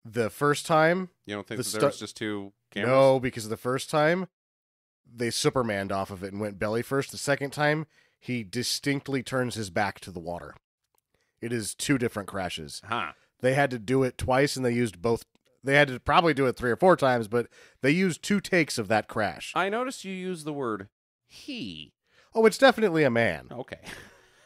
The first time, You don't think The that there was just 2 cameras? no, because the first time they Supermaned off of it and went belly first. The second time, he distinctly turns his back to the water. It is 2 different crashes. Huh. They had to do it twice, and they used both. They had to probably do it 3 or 4 times, but they used 2 takes of that crash. I noticed you use the word he. Oh, it's definitely a man. Okay.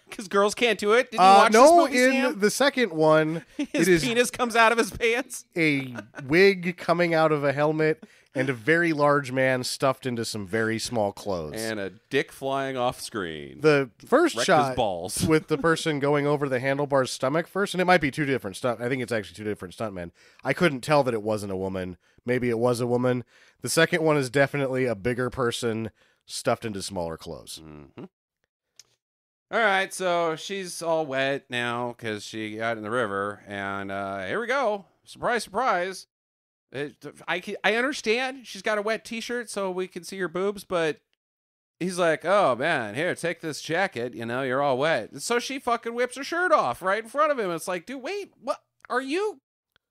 Because girls can't do it. Did you watch this no, movie, in Sam? the second one, His it is penis comes out of his pants? a wig coming out of a helmet and a very large man stuffed into some very small clothes. And a dick flying off screen. The first Wrecked his shot balls. with the person going over the handlebar's stomach first, and it might be 2 different stunt. I think it's actually 2 different stuntmen. I couldn't tell that it wasn't a woman. Maybe it was a woman. The second one is definitely a bigger person stuffed into smaller clothes. Mm-hmm. All right, so she's all wet now because she got in the river, and here we go. Surprise, surprise. I understand she's got a wet T-shirt so we can see her boobs, but he's like, oh, man, here, take this jacket. You're all wet. And so she fucking whips her shirt off right in front of him. It's like, dude, wait, what? Are you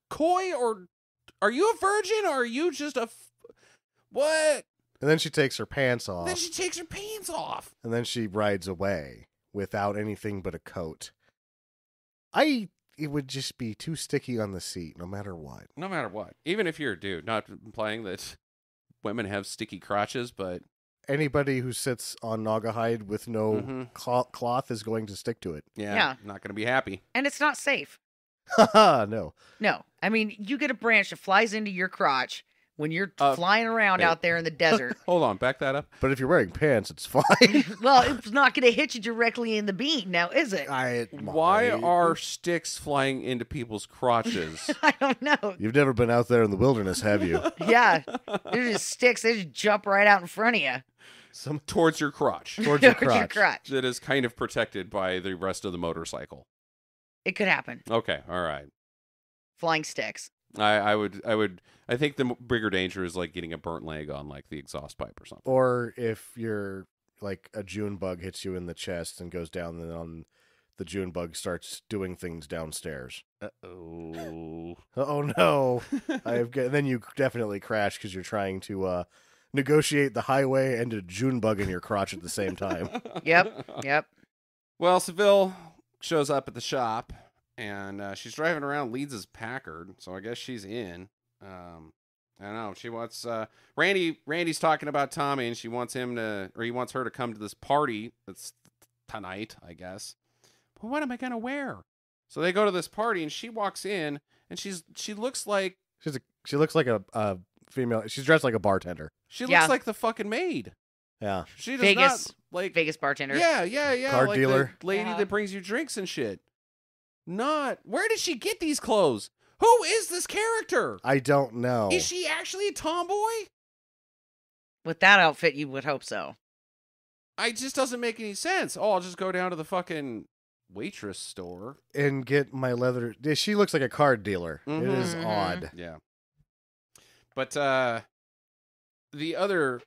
coy, or are you a virgin, or are you just what? And then she takes her pants off. Then she takes her pants off. And then she rides away without anything but a coat. It would just be too sticky on the seat, no matter what. No matter what. Even if you're a dude, not implying that women have sticky crotches, but Anybody who sits on Naugahyde with no Mhm. cloth is going to stick to it. Yeah. not going to be happy. And it's not safe. Haha, no. No. I mean, you get a branch that flies into your crotch when you're Uh, flying around hey. out there in the desert. Hold on, back that up. But if you're wearing pants, it's fine. Well, it's not going to hit you directly in the bean now, is it? Why are sticks flying into people's crotches? I don't know. You've never been out there in the wilderness, have you? Yeah. They're just sticks. They just jump right out in front of you. Towards your crotch. Towards your Towards crotch. That is kind of protected by the rest of the motorcycle. It could happen. Okay, all right. Flying sticks. I think the bigger danger is like getting a burnt leg on like the exhaust pipe or something. Or if you're like a June bug hits you in the chest and goes down, and then the June bug starts doing things downstairs. Oh. Oh no! Then you definitely crash because you're trying to negotiate the highway and a June bug in your crotch at the same time. Yep. Well, Seville shows up at the shop, and she's driving around Leeds' Packard, so I guess she's in. I don't know. She wants Randy's talking about Tommy, and he wants her to come to this party that's tonight, I guess. But what am I gonna wear? So they go to this party, and she walks in, and she looks like She looks like a female. She's dressed like a bartender. she looks Yeah. like the fucking maid. Yeah. She does Vegas. not like Vegas bartender. yeah, Card like dealer. the lady Yeah. that brings you drinks and shit. Where did she get these clothes? Who is this character? I don't know. Is she actually a tomboy? With that outfit, you would hope so. It just doesn't make any sense. Oh, I'll just go down to the fucking waitress store. And get my leather. She looks like a card dealer. It is Mhm. odd. Yeah. But the other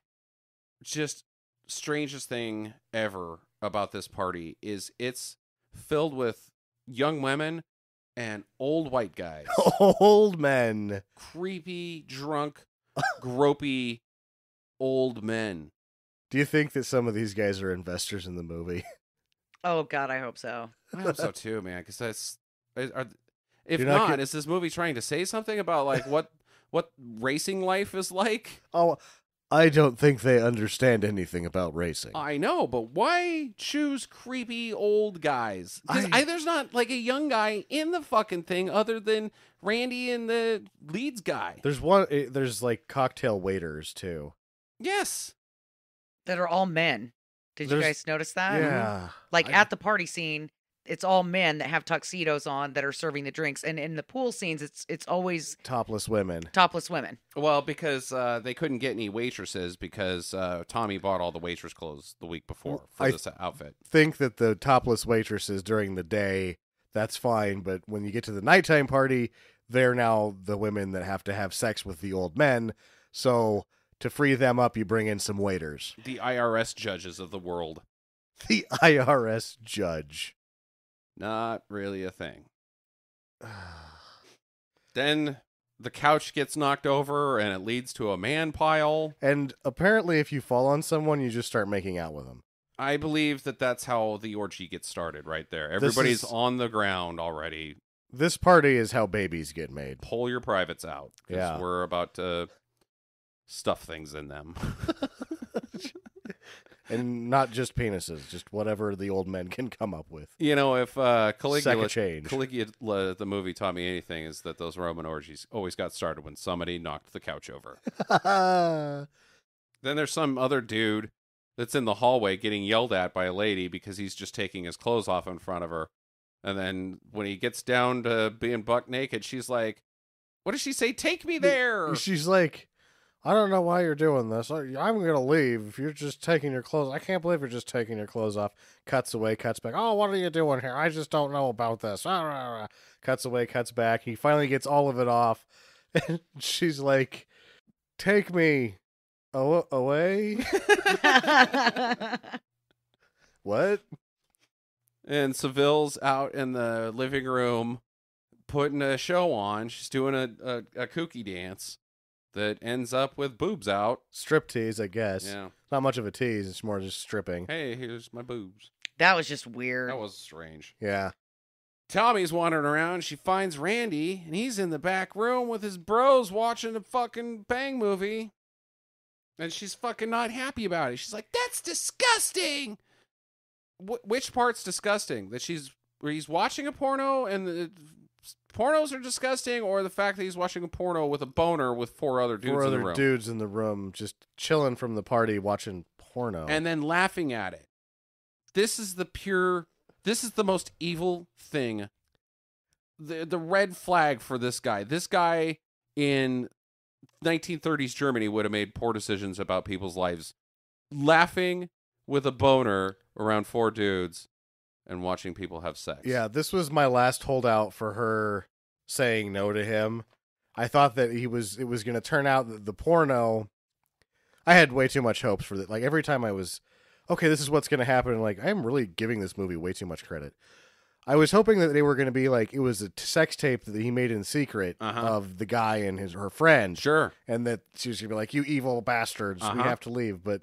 just strangest thing ever about this party is it's filled with young women and old white guys. Old men. Creepy, drunk, gropey old men. Do you think that some of these guys are investors in the movie? Oh, God, I hope so. I hope so too, man. Because if You're not not, is this movie trying to say something about like what racing life is like? Oh, I don't think they understand anything about racing. I know, but why choose creepy old guys? Because there's not like a young guy in the fucking thing other than Randy and the leads guy. There's like cocktail waiters too. Yes. That are all men. Did you guys notice that? Yeah. Like at the party scene, it's all men that have tuxedos on that are serving the drinks, and in the pool scenes, it's always Topless women. topless women. Well, because they couldn't get any waitresses because Tommy bought all the waitress clothes the week before for this outfit. Think that the topless waitresses during the day, that's fine, but when you get to the nighttime party, they're now the women that have to have sex with the old men. So to free them up, you bring in some waiters. The IRS judges of the world. The IRS judge. Not really a thing. Then the couch gets knocked over and it leads to a man pile. And apparently if you fall on someone, you just start making out with them. I believe that that's how the orgy gets started right there. Everybody's on the ground already. This party is how babies get made. Pull your privates out. 'Cause Yeah. we're about to stuff things in them. And not just penises, just whatever the old men can come up with. You know, if Caligula, change. Caligula, the movie, taught me anything, is that those Roman orgies always got started when somebody knocked the couch over. Then there's some other dude that's in the hallway getting yelled at by a lady because he's just taking his clothes off in front of her. And then when he gets down to being buck naked, she's like, what does she say? Take me there. She's like, I don't know why you're doing this. I'm going to leave if you're just taking your clothes. I can't believe you're just taking your clothes off. Cuts away, cuts back. Oh, what are you doing here? I just don't know about this. Cuts away, cuts back. He finally gets all of it off. And she's like, take me away? What? And Seville's out in the living room putting a show on. She's doing a kooky dance that ends up with boobs out. Striptease, I guess. Yeah. Not much of a tease. It's more just stripping. Hey, here's my boobs. That was just weird. That was strange. Yeah. Tommy's wandering around. She finds Randy, and he's in the back room with his bros watching a fucking Bang movie. And she's fucking not happy about it. She's like, that's disgusting. Which part's disgusting? That he's watching a porno and the pornos are disgusting, or the fact that he's watching a porno with a boner with four other dudes in the room? Dudes in the room just chilling from the party watching porno. And then laughing at it. This is the most evil thing. The red flag for this guy. This guy in 1930s Germany would have made poor decisions about people's lives. Laughing with a boner around four dudes and watching people have sex. Yeah, this was my last holdout for her saying no to him. I thought that it was going to turn out that the porno, I had way too much hopes for that. Like every time I was, okay, this is what's going to happen. Like I'm really giving this movie way too much credit. I was hoping that they were going to be like, it was a sex tape that he made in secret of the guy and her friend. Sure. And that she was going to be like, you evil bastards, we have to leave. But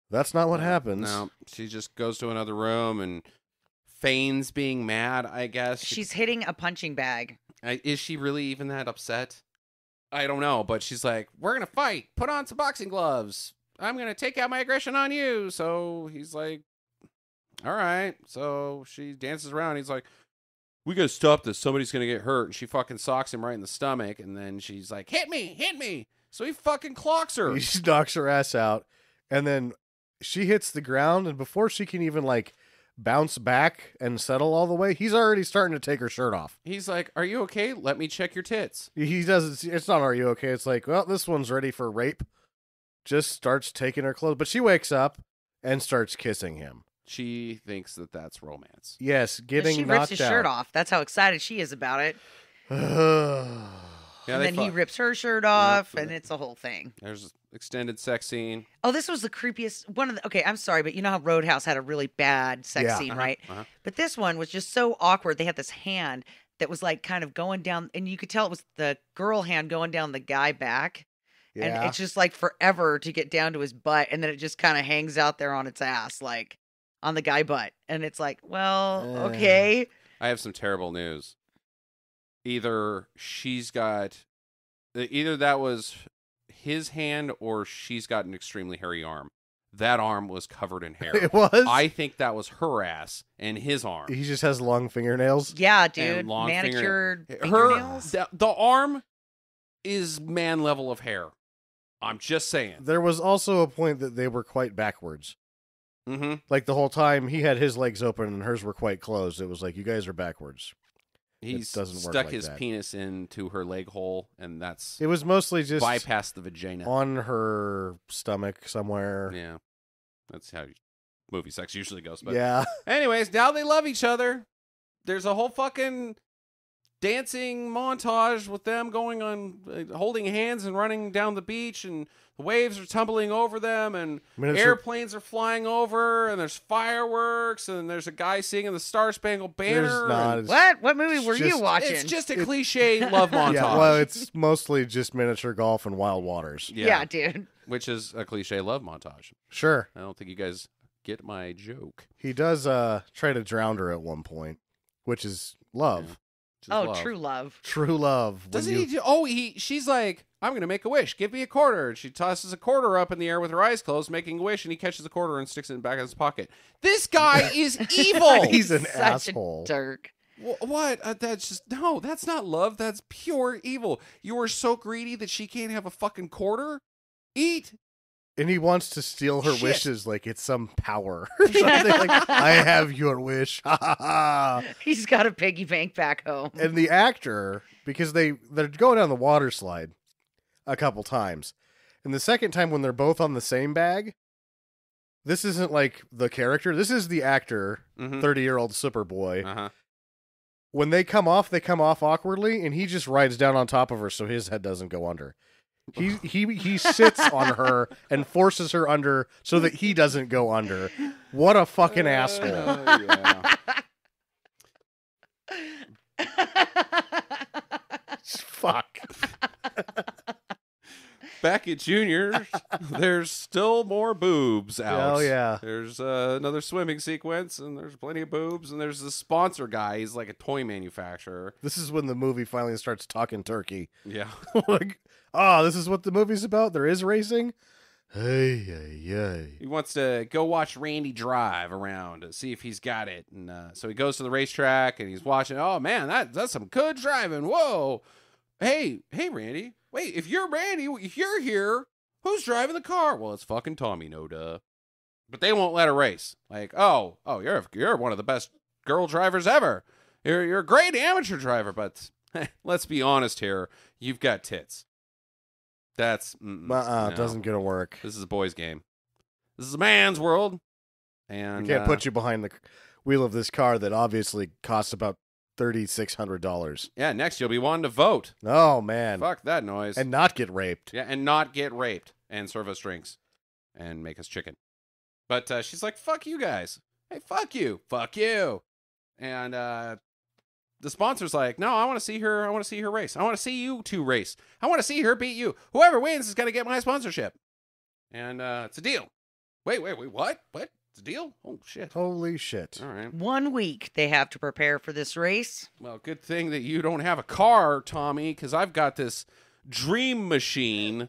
that's not what happens. No, she just goes to another room and feigns being mad, I guess. She's hitting a punching bag. Is she really even that upset? I don't know, but she's like, we're going to fight. Put on some boxing gloves. I'm going to take out my aggression on you. So he's like, all right. So she dances around. He's like, we got to stop this. Somebody's going to get hurt. And she fucking socks him right in the stomach. And then she's like, hit me, hit me. So he fucking clocks her. He knocks her ass out. And then she hits the ground. And before she can even like bounce back and settle all the way, he's already starting to take her shirt off. He's like, are you okay? Let me check your tits. He does. It's not, are you okay? It's like, well, this one's ready for rape. Just starts taking her clothes. But she wakes up and starts kissing him. She thinks that that's romance. Yes, getting she knocked rips his out. shirt off. That's how excited she is about it. Yeah, and then he rips her shirt off, and it's a whole thing. There's an extended sex scene. Oh, this was the creepiest one of the. Okay, I'm sorry, but you know how Roadhouse had a really bad sex scene, right? But this one was just so awkward. They had this hand that was like kind of going down, and you could tell it was the girl hand going down the guy back. Yeah. And it's just like forever to get down to his butt, and then it just kind of hangs out there on its ass, like on the guy butt. And it's like, well, okay. I have some terrible news. Either that was his hand or she's got an extremely hairy arm. That arm was covered in hair. It was? I think that was her ass and his arm. He just has long fingernails. Yeah, And dude. long Manicured Her fingernails. the arm is man level of hair. I'm just saying. There was also a point that they were quite backwards. Mm-hmm. Like the whole time he had his legs open and hers were quite closed. It was like, you guys are backwards. He's doesn't work stuck like his that. penis into her leg hole, and that's It was mostly just bypassed the vagina. on her stomach somewhere. Yeah, that's how movie sex usually goes. But Yeah. anyways, now they love each other. There's a whole fucking dancing montage with them going on, holding hands and running down the beach, and the waves are tumbling over them, and Miniature- airplanes are flying over, and there's fireworks, and there's a guy singing the Star Spangled Banner. There's not. and What? What movie were you just- watching? It's just a cliche love montage. Yeah, well, it's mostly just miniature golf and wild waters. yeah, dude. Which is a cliche love montage. Sure. I don't think you guys get my joke. He does try to drown her at one point, which is love. Yeah. Which is Oh, love. true love. True love. when Doesn't you- he? She's like, I'm gonna make a wish. Give me a quarter. And she tosses a quarter up in the air with her eyes closed, making a wish, and he catches a quarter and sticks it in the back of his pocket. This guy is evil. He's an Such asshole. a jerk. What? That's just no. That's not love. That's pure evil. You are so greedy that she can't have a fucking quarter. Eat. And he wants to steal her Shit. wishes like it's some power or something. Like, I have your wish. Ha ha ha. He's got a piggy bank back home. And the actor, because they're going down the water slide a couple times. And the second time when they're both on the same bag, this isn't like the character. This is the actor, Mhm. 30-year-old super boy. Uh huh. When they come off awkwardly, and he just rides down on top of her so his head doesn't go under. He sits on her and forces her under so that he doesn't go under. What a fucking asshole. Yeah. Fuck. Back at Junior, there's still more boobs out. Oh, yeah. There's another swimming sequence, and there's plenty of boobs, and there's the sponsor guy. He's like a toy manufacturer. This is when the movie finally starts talking turkey. Yeah. Like, this is what the movie's about? There is racing? Hey, hey, hey. He wants to go watch Randy drive around to see if he's got it. And so he goes to the racetrack, and he's watching. Oh, man, that's some good driving. Whoa. Hey, Randy. Wait, if you're Randy, if you're here, who's driving the car? Well, it's fucking Tommy, no duh. But they won't let her race. Like, oh, you're one of the best girl drivers ever. You're a great amateur driver, but let's be honest here. You've got tits. That's no. Doesn't gonna work. This is a boy's game. This is a man's world. And We can't put you behind the wheel of this car that obviously costs about $3,600. yeah, next you'll be wanting to vote. Oh, man. Fuck that noise. And not get raped. yeah, and not get raped and serve us drinks and make us chicken. But she's like, fuck you guys. Hey, fuck you. Fuck you. And the sponsor's like, no, I want to see her. I want to see her race. I want to see you two race. I want to see her beat you. Whoever wins is going to get my sponsorship. And it's a deal. Wait, what? What? It's a deal? Oh, shit. Holy shit. All right. 1 week they have to prepare for this race. Well, good thing that you don't have a car, Tommy, because I've got this dream machine.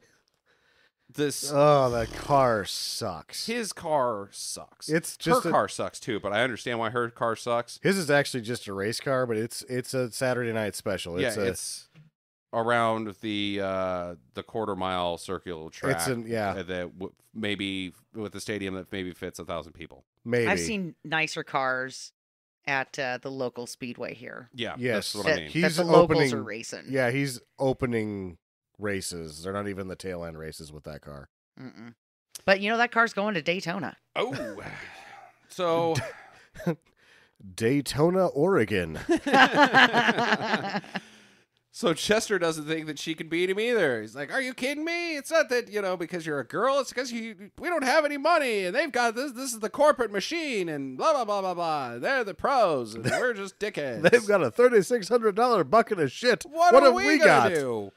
Oh, that car sucks. His car sucks. It's just her car sucks too, but I understand why her car sucks. His is actually just a race car, but it's a Saturday night special. It's around the quarter-mile circular track. Maybe with a stadium that maybe fits 1,000 people. maybe. I've seen nicer cars at the local speedway here. Yeah, Yes. that's what I That, mean. He's that the locals opening- are racing. Yeah, he's opening races. They're not even the tail end races with that car. Mm-mm. But that car's going to Daytona. Oh, so Daytona, Oregon. So Chester doesn't think that she can beat him either. He's like, "Are you kidding me? It's not that because you're a girl. It's because we don't have any money, and they've got this. This is the corporate machine, and blah blah blah blah blah. They're the pros, and we're just dickheads. They've got a $3,600 bucket of shit. What have are we got? gonna do?"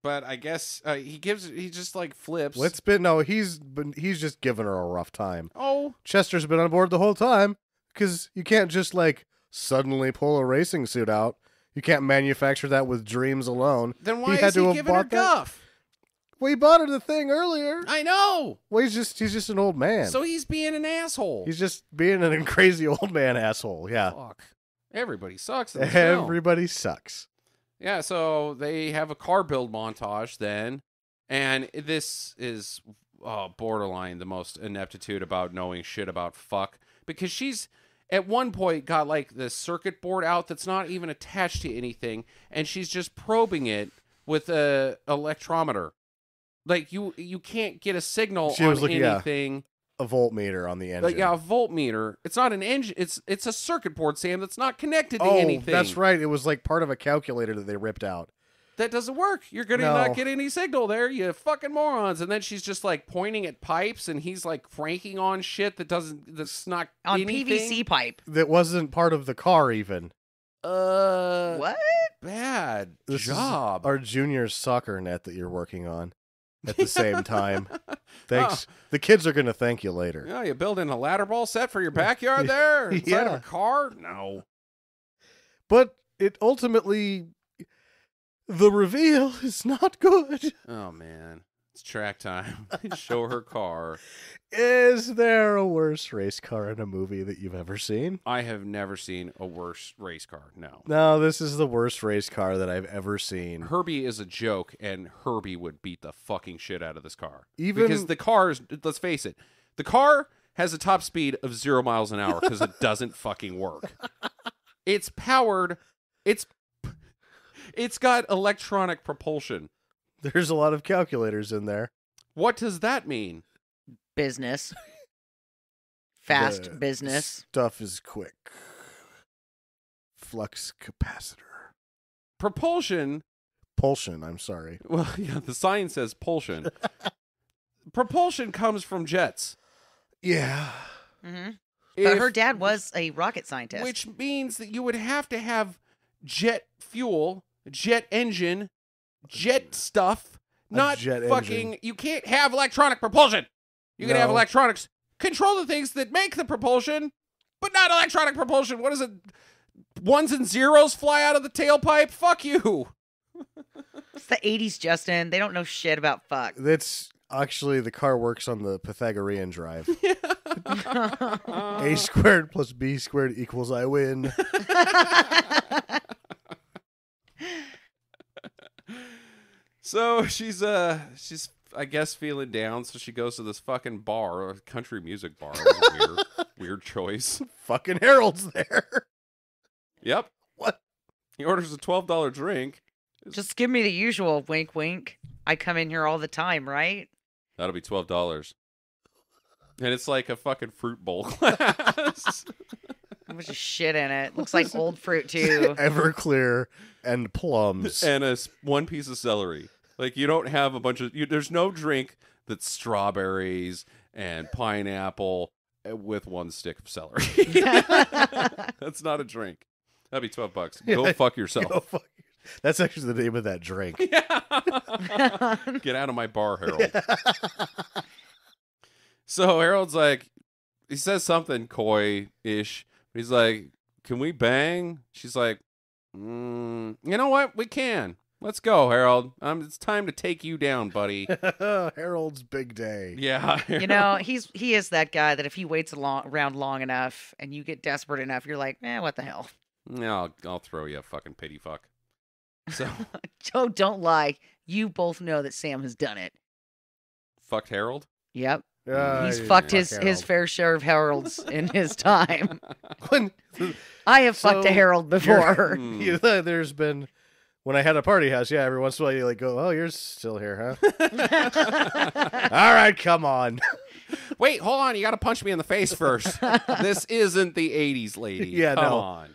But I guess he just like flips. He's just giving her a rough time. Oh, Chester's been on board the whole time because you can't just suddenly pull a racing suit out. You can't manufacture that with dreams alone. then why had is to he have giving her bought that? guff? We bought her the thing earlier. I know. Well, he's just an old man. So he's being an asshole. He's just being a crazy old man asshole. Yeah. Fuck. Everybody sucks in this film. Everybody sucks. Yeah, so they have a car build montage then, and this is borderline the most ineptitude about knowing shit about fuck, because she's at one point got like the circuit board out that's not even attached to anything, and she's just probing it with a electrometer. Like you can't get a signal She on was looking, anything. A voltmeter on the engine. Like, yeah, a voltmeter. It's not an engine. It's a circuit board, Sam, that's not connected to anything. That's right. It was like part of a calculator that they ripped out. That doesn't work. You're going to not get any signal there, you fucking morons. And then she's just like pointing at pipes, and he's like cranking on shit that's not On anything. PVC pipe. That wasn't part of the car even. What? Bad This job. is our junior soccer net that you're working on at the same time. Thanks. The kids are going to thank you later. Yeah, you building a ladder ball set for your backyard there inside of Yeah. a car? No. But it ultimately, the reveal is not good. Oh, man. It's track time. Show her car. Is there a worse race car in a movie that you've ever seen? I have never seen a worse race car. No. No, this is the worst race car that I've ever seen. Herbie is a joke, and Herbie would beat the fucking shit out of this car. Even- because the car's, let's face it, the car has a top speed of 0 miles an hour because it doesn't fucking work. It's powered. It's got electronic propulsion. There's a lot of calculators in there. What does that mean? Business. Fast The business. Stuff is quick. Flux capacitor. Propulsion. Propulsion, I'm sorry. Well, yeah, the sign says propulsion. Propulsion comes from jets. Yeah. Hmm But If- her dad was a rocket scientist. Which means that you would have to have jet fuel, jet engine, jet stuff, not jet fucking. engine. You can't have electronic propulsion. You can have No. electronics control the things that make the propulsion, but not electronic propulsion. What is it? Ones and zeros fly out of the tailpipe? Fuck you. It's the 80s, Justin. They don't know shit about fuck. That's actually the car works on the Pythagorean drive. A squared plus B squared equals I win. So she's I guess feeling down, so she goes to this fucking bar, a country music bar. It was a weird choice. Fucking Harold's there. Yep. What? He orders a $12 drink. Just give me the usual wink wink. I come in here all the time, right? That'll be $12. And it's like a fucking fruit bowl glass. A bunch of shit in it. Looks like old fruit too. Everclear and plums. And one piece of celery. Like, you don't have a bunch of... there's no drink that's strawberries and pineapple with one stick of celery. That's not a drink. That'd be $12. Go fuck yourself. Go fuck. That's actually the name of that drink. Get out of my bar, Harold. So Harold's like, he says something coy-ish. He's like, can we bang? She's like, you know what? We can. Let's go, Harold. It's time to take you down, buddy. Harold's big day. Yeah. You know, he is that guy that if he waits around long enough and you get desperate enough, you're like, what the hell? Yeah, I'll throw you a fucking pity fuck. So, Oh, don't lie. You both know that Sam has done it. fucked Harold? Yep. He's Yeah, fucked fuck his Harold. fair share of Harolds in his time. When, I have fucked a So, Harold before. Hmm. you know, there's been, when I had a party house, yeah, every once in a while you like go, oh, you're still here, huh? All right, come on. Wait, hold on. You got to punch me in the face first. This isn't the 80s, lady. Yeah, Come no. on.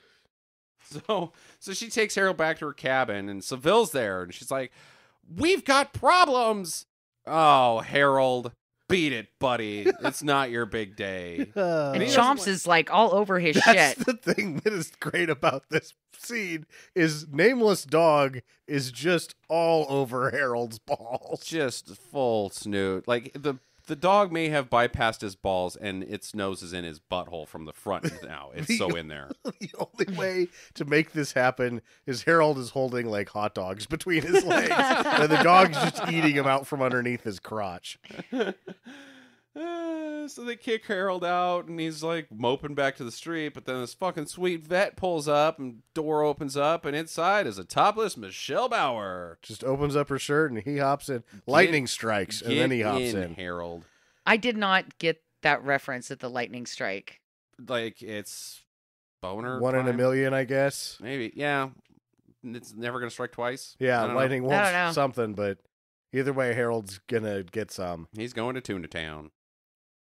So she takes Harold back to her cabin, and Seville's there, and she's like, we've got problems. Oh, Harold, beat it, buddy. It's not your big day. And he doesn't Chomps is like all over his That's shit. the thing that is great about this scene is Nameless Dog is just all over Harold's balls. Just full snoot. Like, the The dog may have bypassed his balls, and its nose is in his butthole from the front now. It's so in there. The only way to make this happen is Harold is holding like hot dogs between his legs, and the dog's just eating them out from underneath his crotch. So they kick Harold out, and he's like moping back to the street. But then this fucking sweet vet pulls up, and door opens up, and inside is a topless Michelle Bauer. Just opens up her shirt, and he hops in. Lightning strikes, and then he Get hops in. Harold. I did not get that reference at the lightning strike. Like, it's boner One in a time? million, I guess. Maybe, yeah. It's never going to strike twice. Yeah, I don't know. lightning I don't know. wants something, but either way, Harold's gonna get some, He's going to Tuna Town.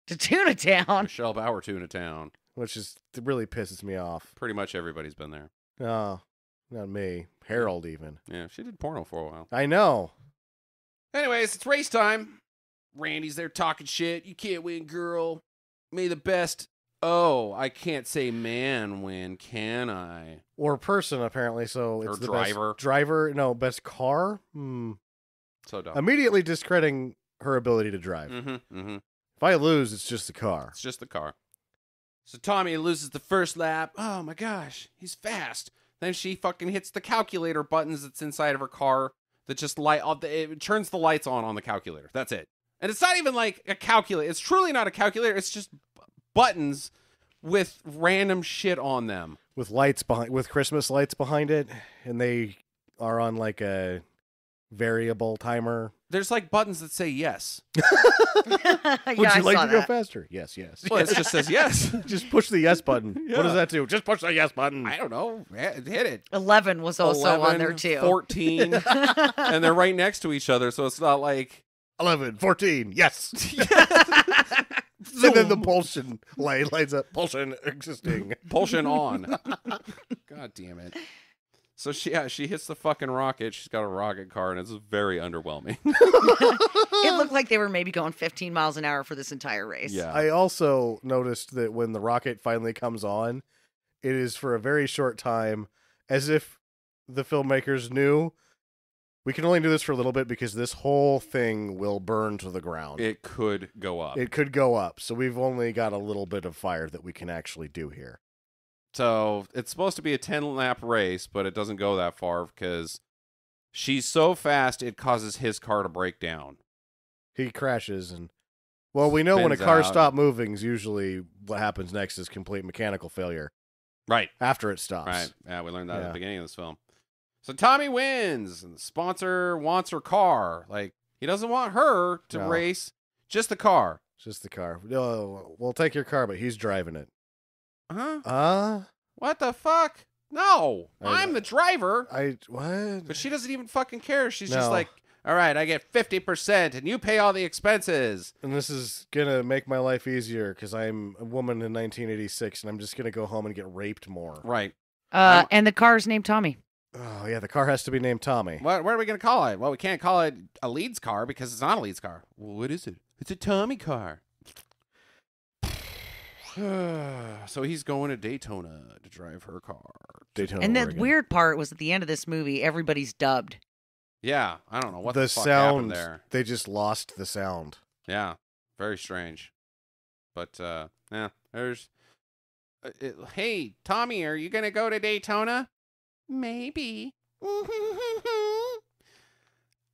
To Tuna Town. Michelle Bauer Tuna Town. which is it really pisses me off. Pretty much everybody's been there. No, not me. Harold, even. Yeah, she did porno for a while. I know. Anyways, it's race time. Randy's there talking shit. You can't win, girl. May the best. Oh, I can't say man win, can I? Or person, apparently. So it's Or the driver. best driver. No, best car. So dumb. Immediately discrediting her ability to drive. Mm-hmm. If I lose, it's just the car. It's just the car. So Tommy loses the first lap. Oh my gosh, he's fast. Then she fucking hits the calculator buttons that's inside of her car that just light up. It turns the lights on the calculator. That's it. And it's not even like a calculator. It's truly not a calculator. It's just buttons with random shit on them. With lights behind, with Christmas lights behind it, and they are on like a variable timer. There's like buttons that say yes. Would you like to go faster? Yes, yes. Well, it just says yes. Just push the yes button. Yeah. What does that do? Just push the yes button. I don't know. Hit it. 11 was also 11, on there too. 14. And they're right next to each other, so it's not like 11, 14, yes. And then the pulsion light lights up. Pulsion existing. Pulsion on. God damn it. So she hits the fucking rocket. She's got a rocket car, and it's very underwhelming. It looked like they were maybe going 15 miles an hour for this entire race. Yeah. I also noticed that when the rocket finally comes on, it is for a very short time, as if the filmmakers knew we can only do this for a little bit because this whole thing will burn to the ground. It could go up. It could go up, so we've only got a little bit of fire that we can actually do here. So it's supposed to be a 10-lap race, but it doesn't go that far because she's so fast it causes his car to break down. He crashes, and well, we know when a Spins car out. stops moving, usually what happens next is complete mechanical failure Right. after it stops. Right. Yeah, we learned that at Yeah. the beginning of this film. So Tommy wins, and the sponsor wants her car. Like, he doesn't want her to No. race, just the car. It's just the car. No, we'll take your car, but he's driving it. Huh? What the fuck? No, I'm the driver. What? But she doesn't even fucking care. She's No. just like, all right, I get 50%, and you pay all the expenses. And this is gonna make my life easier because I'm a woman in 1986, and I'm just gonna go home and get raped more. Right. And the car's named Tommy. Oh yeah, the car has to be named Tommy. What are we going to call it? Well, we can't call it a Leeds car because it's not a Leeds car. Well, what is it? It's a Tommy car. So he's going to Daytona to drive her car. Daytona, And the Oregon. weird part was at the end of this movie, everybody's dubbed. Yeah, I don't know what the the fuck sound. happened there. They just lost the sound. Yeah, very strange. But, yeah, there's... hey, Tommy, are you going to go to Daytona? Maybe.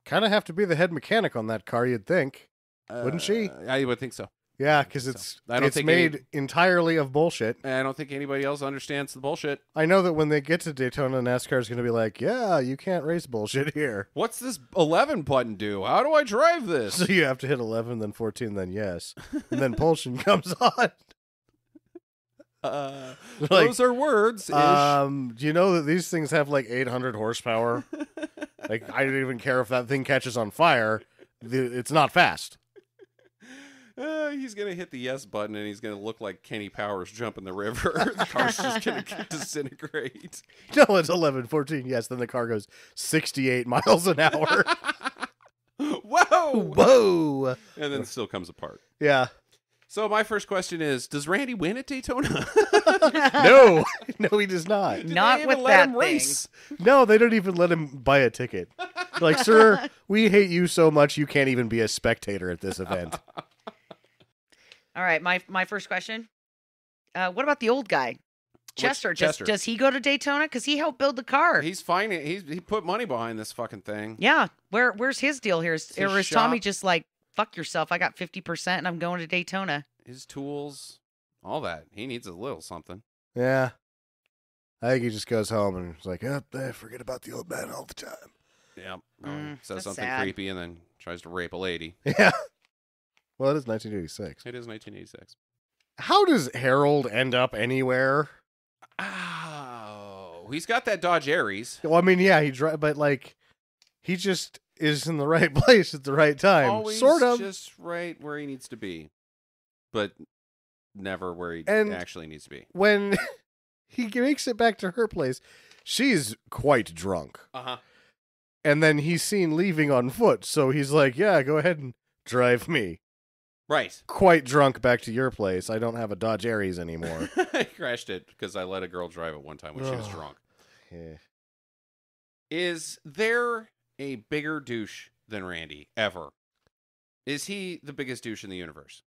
Kind of have to be the head mechanic on that car, you'd think. Wouldn't she? I would think so. Yeah, because So, it's I don't it's think made entirely of bullshit. I don't think anybody else understands the bullshit. I know that when they get to Daytona, NASCAR's going to be like, yeah, you can't race bullshit here. What's this 11 button do? How do I drive this? So you have to hit 11, then 14, then yes. And then Pulsion comes on. Like, Those are words. do you know that these things have like 800 horsepower? Like, I don't even care if that thing catches on fire. It's not fast. He's going to hit the yes button and he's going to look like Kenny Powers jumping the river. The car's just going to disintegrate. No, it's 11, 14, yes. Then the car goes 68 miles an hour. Whoa! Whoa. And then still comes apart. Yeah. So my first question is, does Randy win at Daytona? No. No, he does not. Did Not they with even let that him thing. race? No, they don't even let him buy a ticket. Like, sir, we hate you so much you can't even be a spectator at this event. All right, my first question. What about the old guy? Chester. Chester. Does he go to Daytona? Because he helped build the car. He's fine. He put money behind this fucking thing. Yeah. Where's his deal here? His Or is Tommy shop. just like, fuck yourself, I got 50% and I'm going to Daytona? His tools, all that. He needs a little something. Yeah. I think he just goes home and is like, oh, I forget about the old man all the time. Yeah. Says that's something sad. creepy and then tries to rape a lady. Yeah. Well, it is 1986. It is 1986. How does Harold end up anywhere? Oh, he's got that Dodge Aries. Well, I mean, yeah, but like, he just is in the right place at the right time. Always Sort of. just right where he needs to be, but never where he And- actually needs to be. When he makes it back to her place, she's quite drunk. Uh-huh. And then he's seen leaving on foot, so he's like, yeah, go ahead and drive me. Right. Quite drunk back to your place. I don't have a Dodge Aries anymore. I crashed it because I let a girl drive it one time when she was Ugh. drunk. Yeah. Is there a bigger douche than Randy ever? Is he the biggest douche in the universe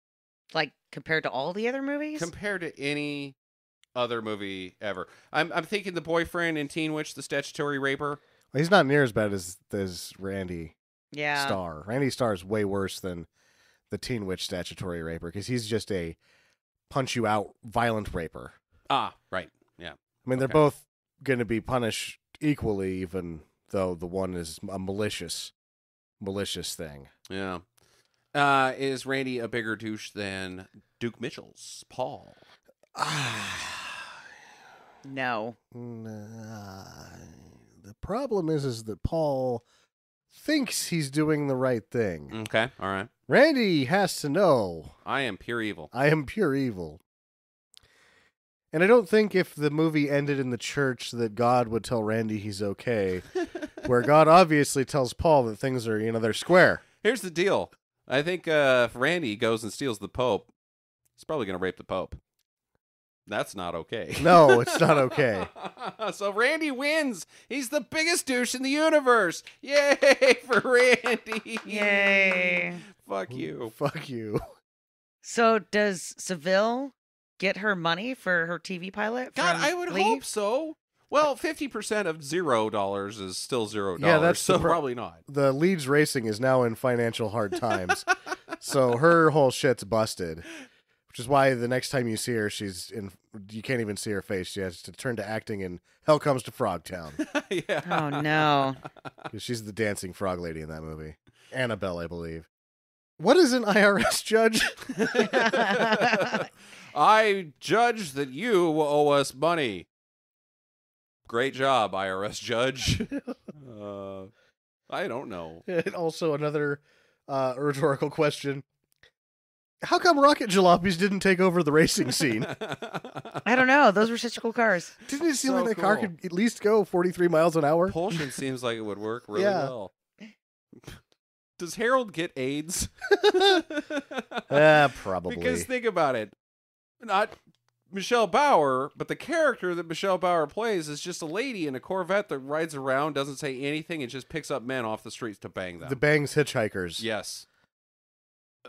Like, compared to all the other movies? compared to any other movie ever? I'm thinking the boyfriend in Teen Witch, the statutory raper. Well, he's not near as bad as Randy Yeah. Starr. Randy Starr is way worse than the Teen Witch statutory raper because he's just a punch you out violent raper. Ah, right. Yeah. I mean, they're Okay. both going to be punished equally, even though the one is a malicious thing. Yeah. Is Randy a bigger douche than Duke Mitchell's Paul? No. The problem is that Paul thinks he's doing the right thing. Okay. All right. Randy has to know I am pure evil. I am pure evil. And I don't think if the movie ended in the church that God would tell Randy he's okay, where God obviously tells Paul that things are, they're square. Here's the deal. I think if Randy goes and steals the Pope, he's probably going to rape the Pope. That's not okay. No, it's not okay. So Randy wins. He's the biggest douche in the universe. Yay for Randy. Yay. Fuck you. Fuck you. So does Seville get her money for her TV pilot? God, from I would Lee? hope so. Well, 50% of $0 is still $0. Yeah, that's so the pro- probably not. The Leeds Racing is now in financial hard times. So her whole shit's busted. Which is why the next time you see her, you can't even see her face. She has to turn to acting in Hell Comes to Frogtown. Yeah. Oh, no. 'Cause she's the dancing frog lady in that movie. Annabelle, I believe. What is an IRS judge? I judge that you owe us money. Great job, IRS judge. I don't know. And also another rhetorical question. How come Rocket Jalopies didn't take over the racing scene? I don't know. Those were such cool cars. Didn't it seem So like the car cool. could at least go 43 miles an hour? Propulsion seems like it would work really Yeah. well. Does Harold get AIDS? Probably. Because think about it. Not Michelle Bauer, but the character that Michelle Bauer plays is just a lady in a Corvette that rides around, doesn't say anything, and just picks up men off the streets to bang them. The Bangs Hitchhikers. Yes.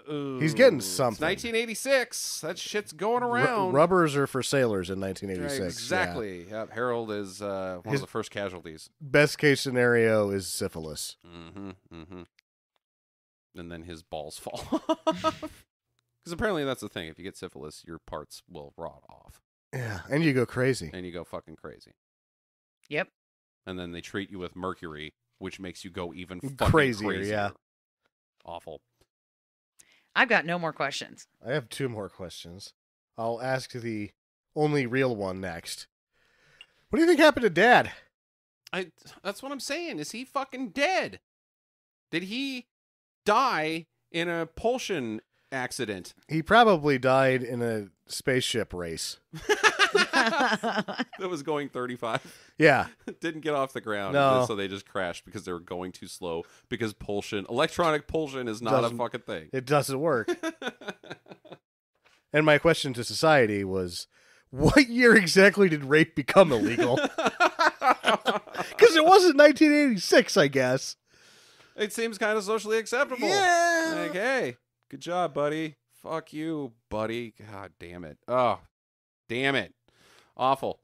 He's getting It's something. 1986. That shit's going around. Rubbers are for sailors in 1986. Exactly. Yep. Harold is one of the first casualties. Yeah. Best case scenario is syphilis. Mm-hmm. Mm-hmm. And then his balls fall off. Because apparently that's the thing. If you get syphilis, your parts will rot off. Yeah, and you go crazy. And you go fucking crazy. Yep. And then they treat you with mercury, which makes you go even fucking Crazier, crazier. yeah. Awful. I've got no more questions. I have two more questions. I'll ask the only real one next. What do you think happened to Dad? That's what I'm saying. Is he fucking dead? Did he die in a propulsion accident? He probably died in a spaceship race. That was going 35. Yeah. Didn't get off the ground. No. So they just crashed because they were going too slow. Because electronic propulsion is not a Doesn't- fucking thing. It doesn't work. And my question to society was, what year exactly did rape become illegal? Because it wasn't 1986, I guess. It seems kind of socially acceptable. Yeah. Like, hey, good job, buddy. Fuck you, buddy. God damn it. Oh, damn it. Awful.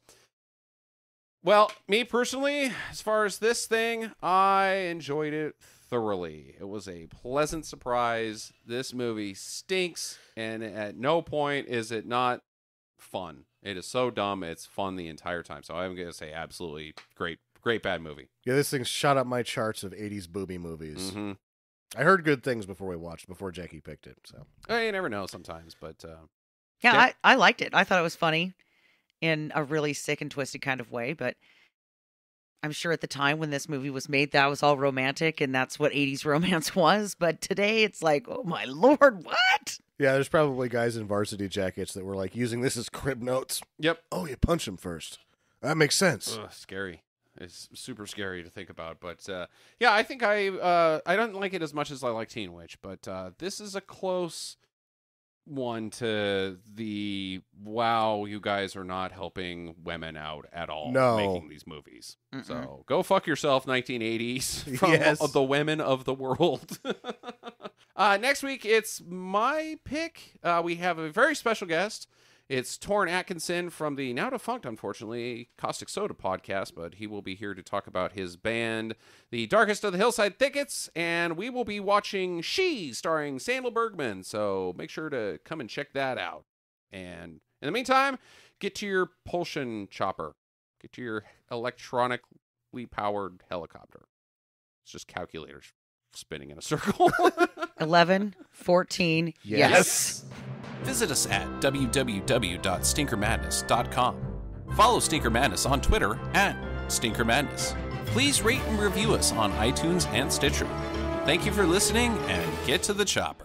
Well, me personally, as far as this thing, I enjoyed it thoroughly. It was a pleasant surprise. This movie stinks, and at no point is it not fun. It is so dumb, it's fun the entire time. So I'm going to say absolutely great bad movie. Yeah, this thing shot up my charts of 80s booby movies. Mm-hmm. I heard good things before Jackie picked it. So You never know sometimes, but... Yeah, I liked it. I thought it was funny in a really sick and twisted kind of way, but I'm sure at the time when this movie was made, that was all romantic, and that's what 80s romance was. But today, it's like, oh my Lord, what? yeah, there's probably guys in varsity jackets that were like using this as crib notes. Yep. Oh, you punch him first. That makes sense. Ugh, scary. It's super scary to think about, but yeah, I think I don't like it as much as I like Teen Witch, but this is a close one to the wow, you guys are not helping women out at all making these movies. Mm-mm. So go fuck yourself, 1980s, from Yes. the women of the world. Next week, it's my pick. We have a very special guest. It's Torrin Atkinson from the now defunct, unfortunately, Caustic Soda podcast, but he will be here to talk about his band, The Darkest of the Hillside Thickets, and we will be watching She, starring Sandal Bergman, so make sure to come and check that out. And in the meantime, get to your Pulsion chopper. Get to your electronically powered helicopter. It's just calculators spinning in a circle. 11, 14, yes. Visit us at www.stinkermadness.com. Follow Stinker Madness on Twitter at Stinker Madness. Please rate and review us on iTunes and Stitcher. Thank you for listening, and get to the chopper.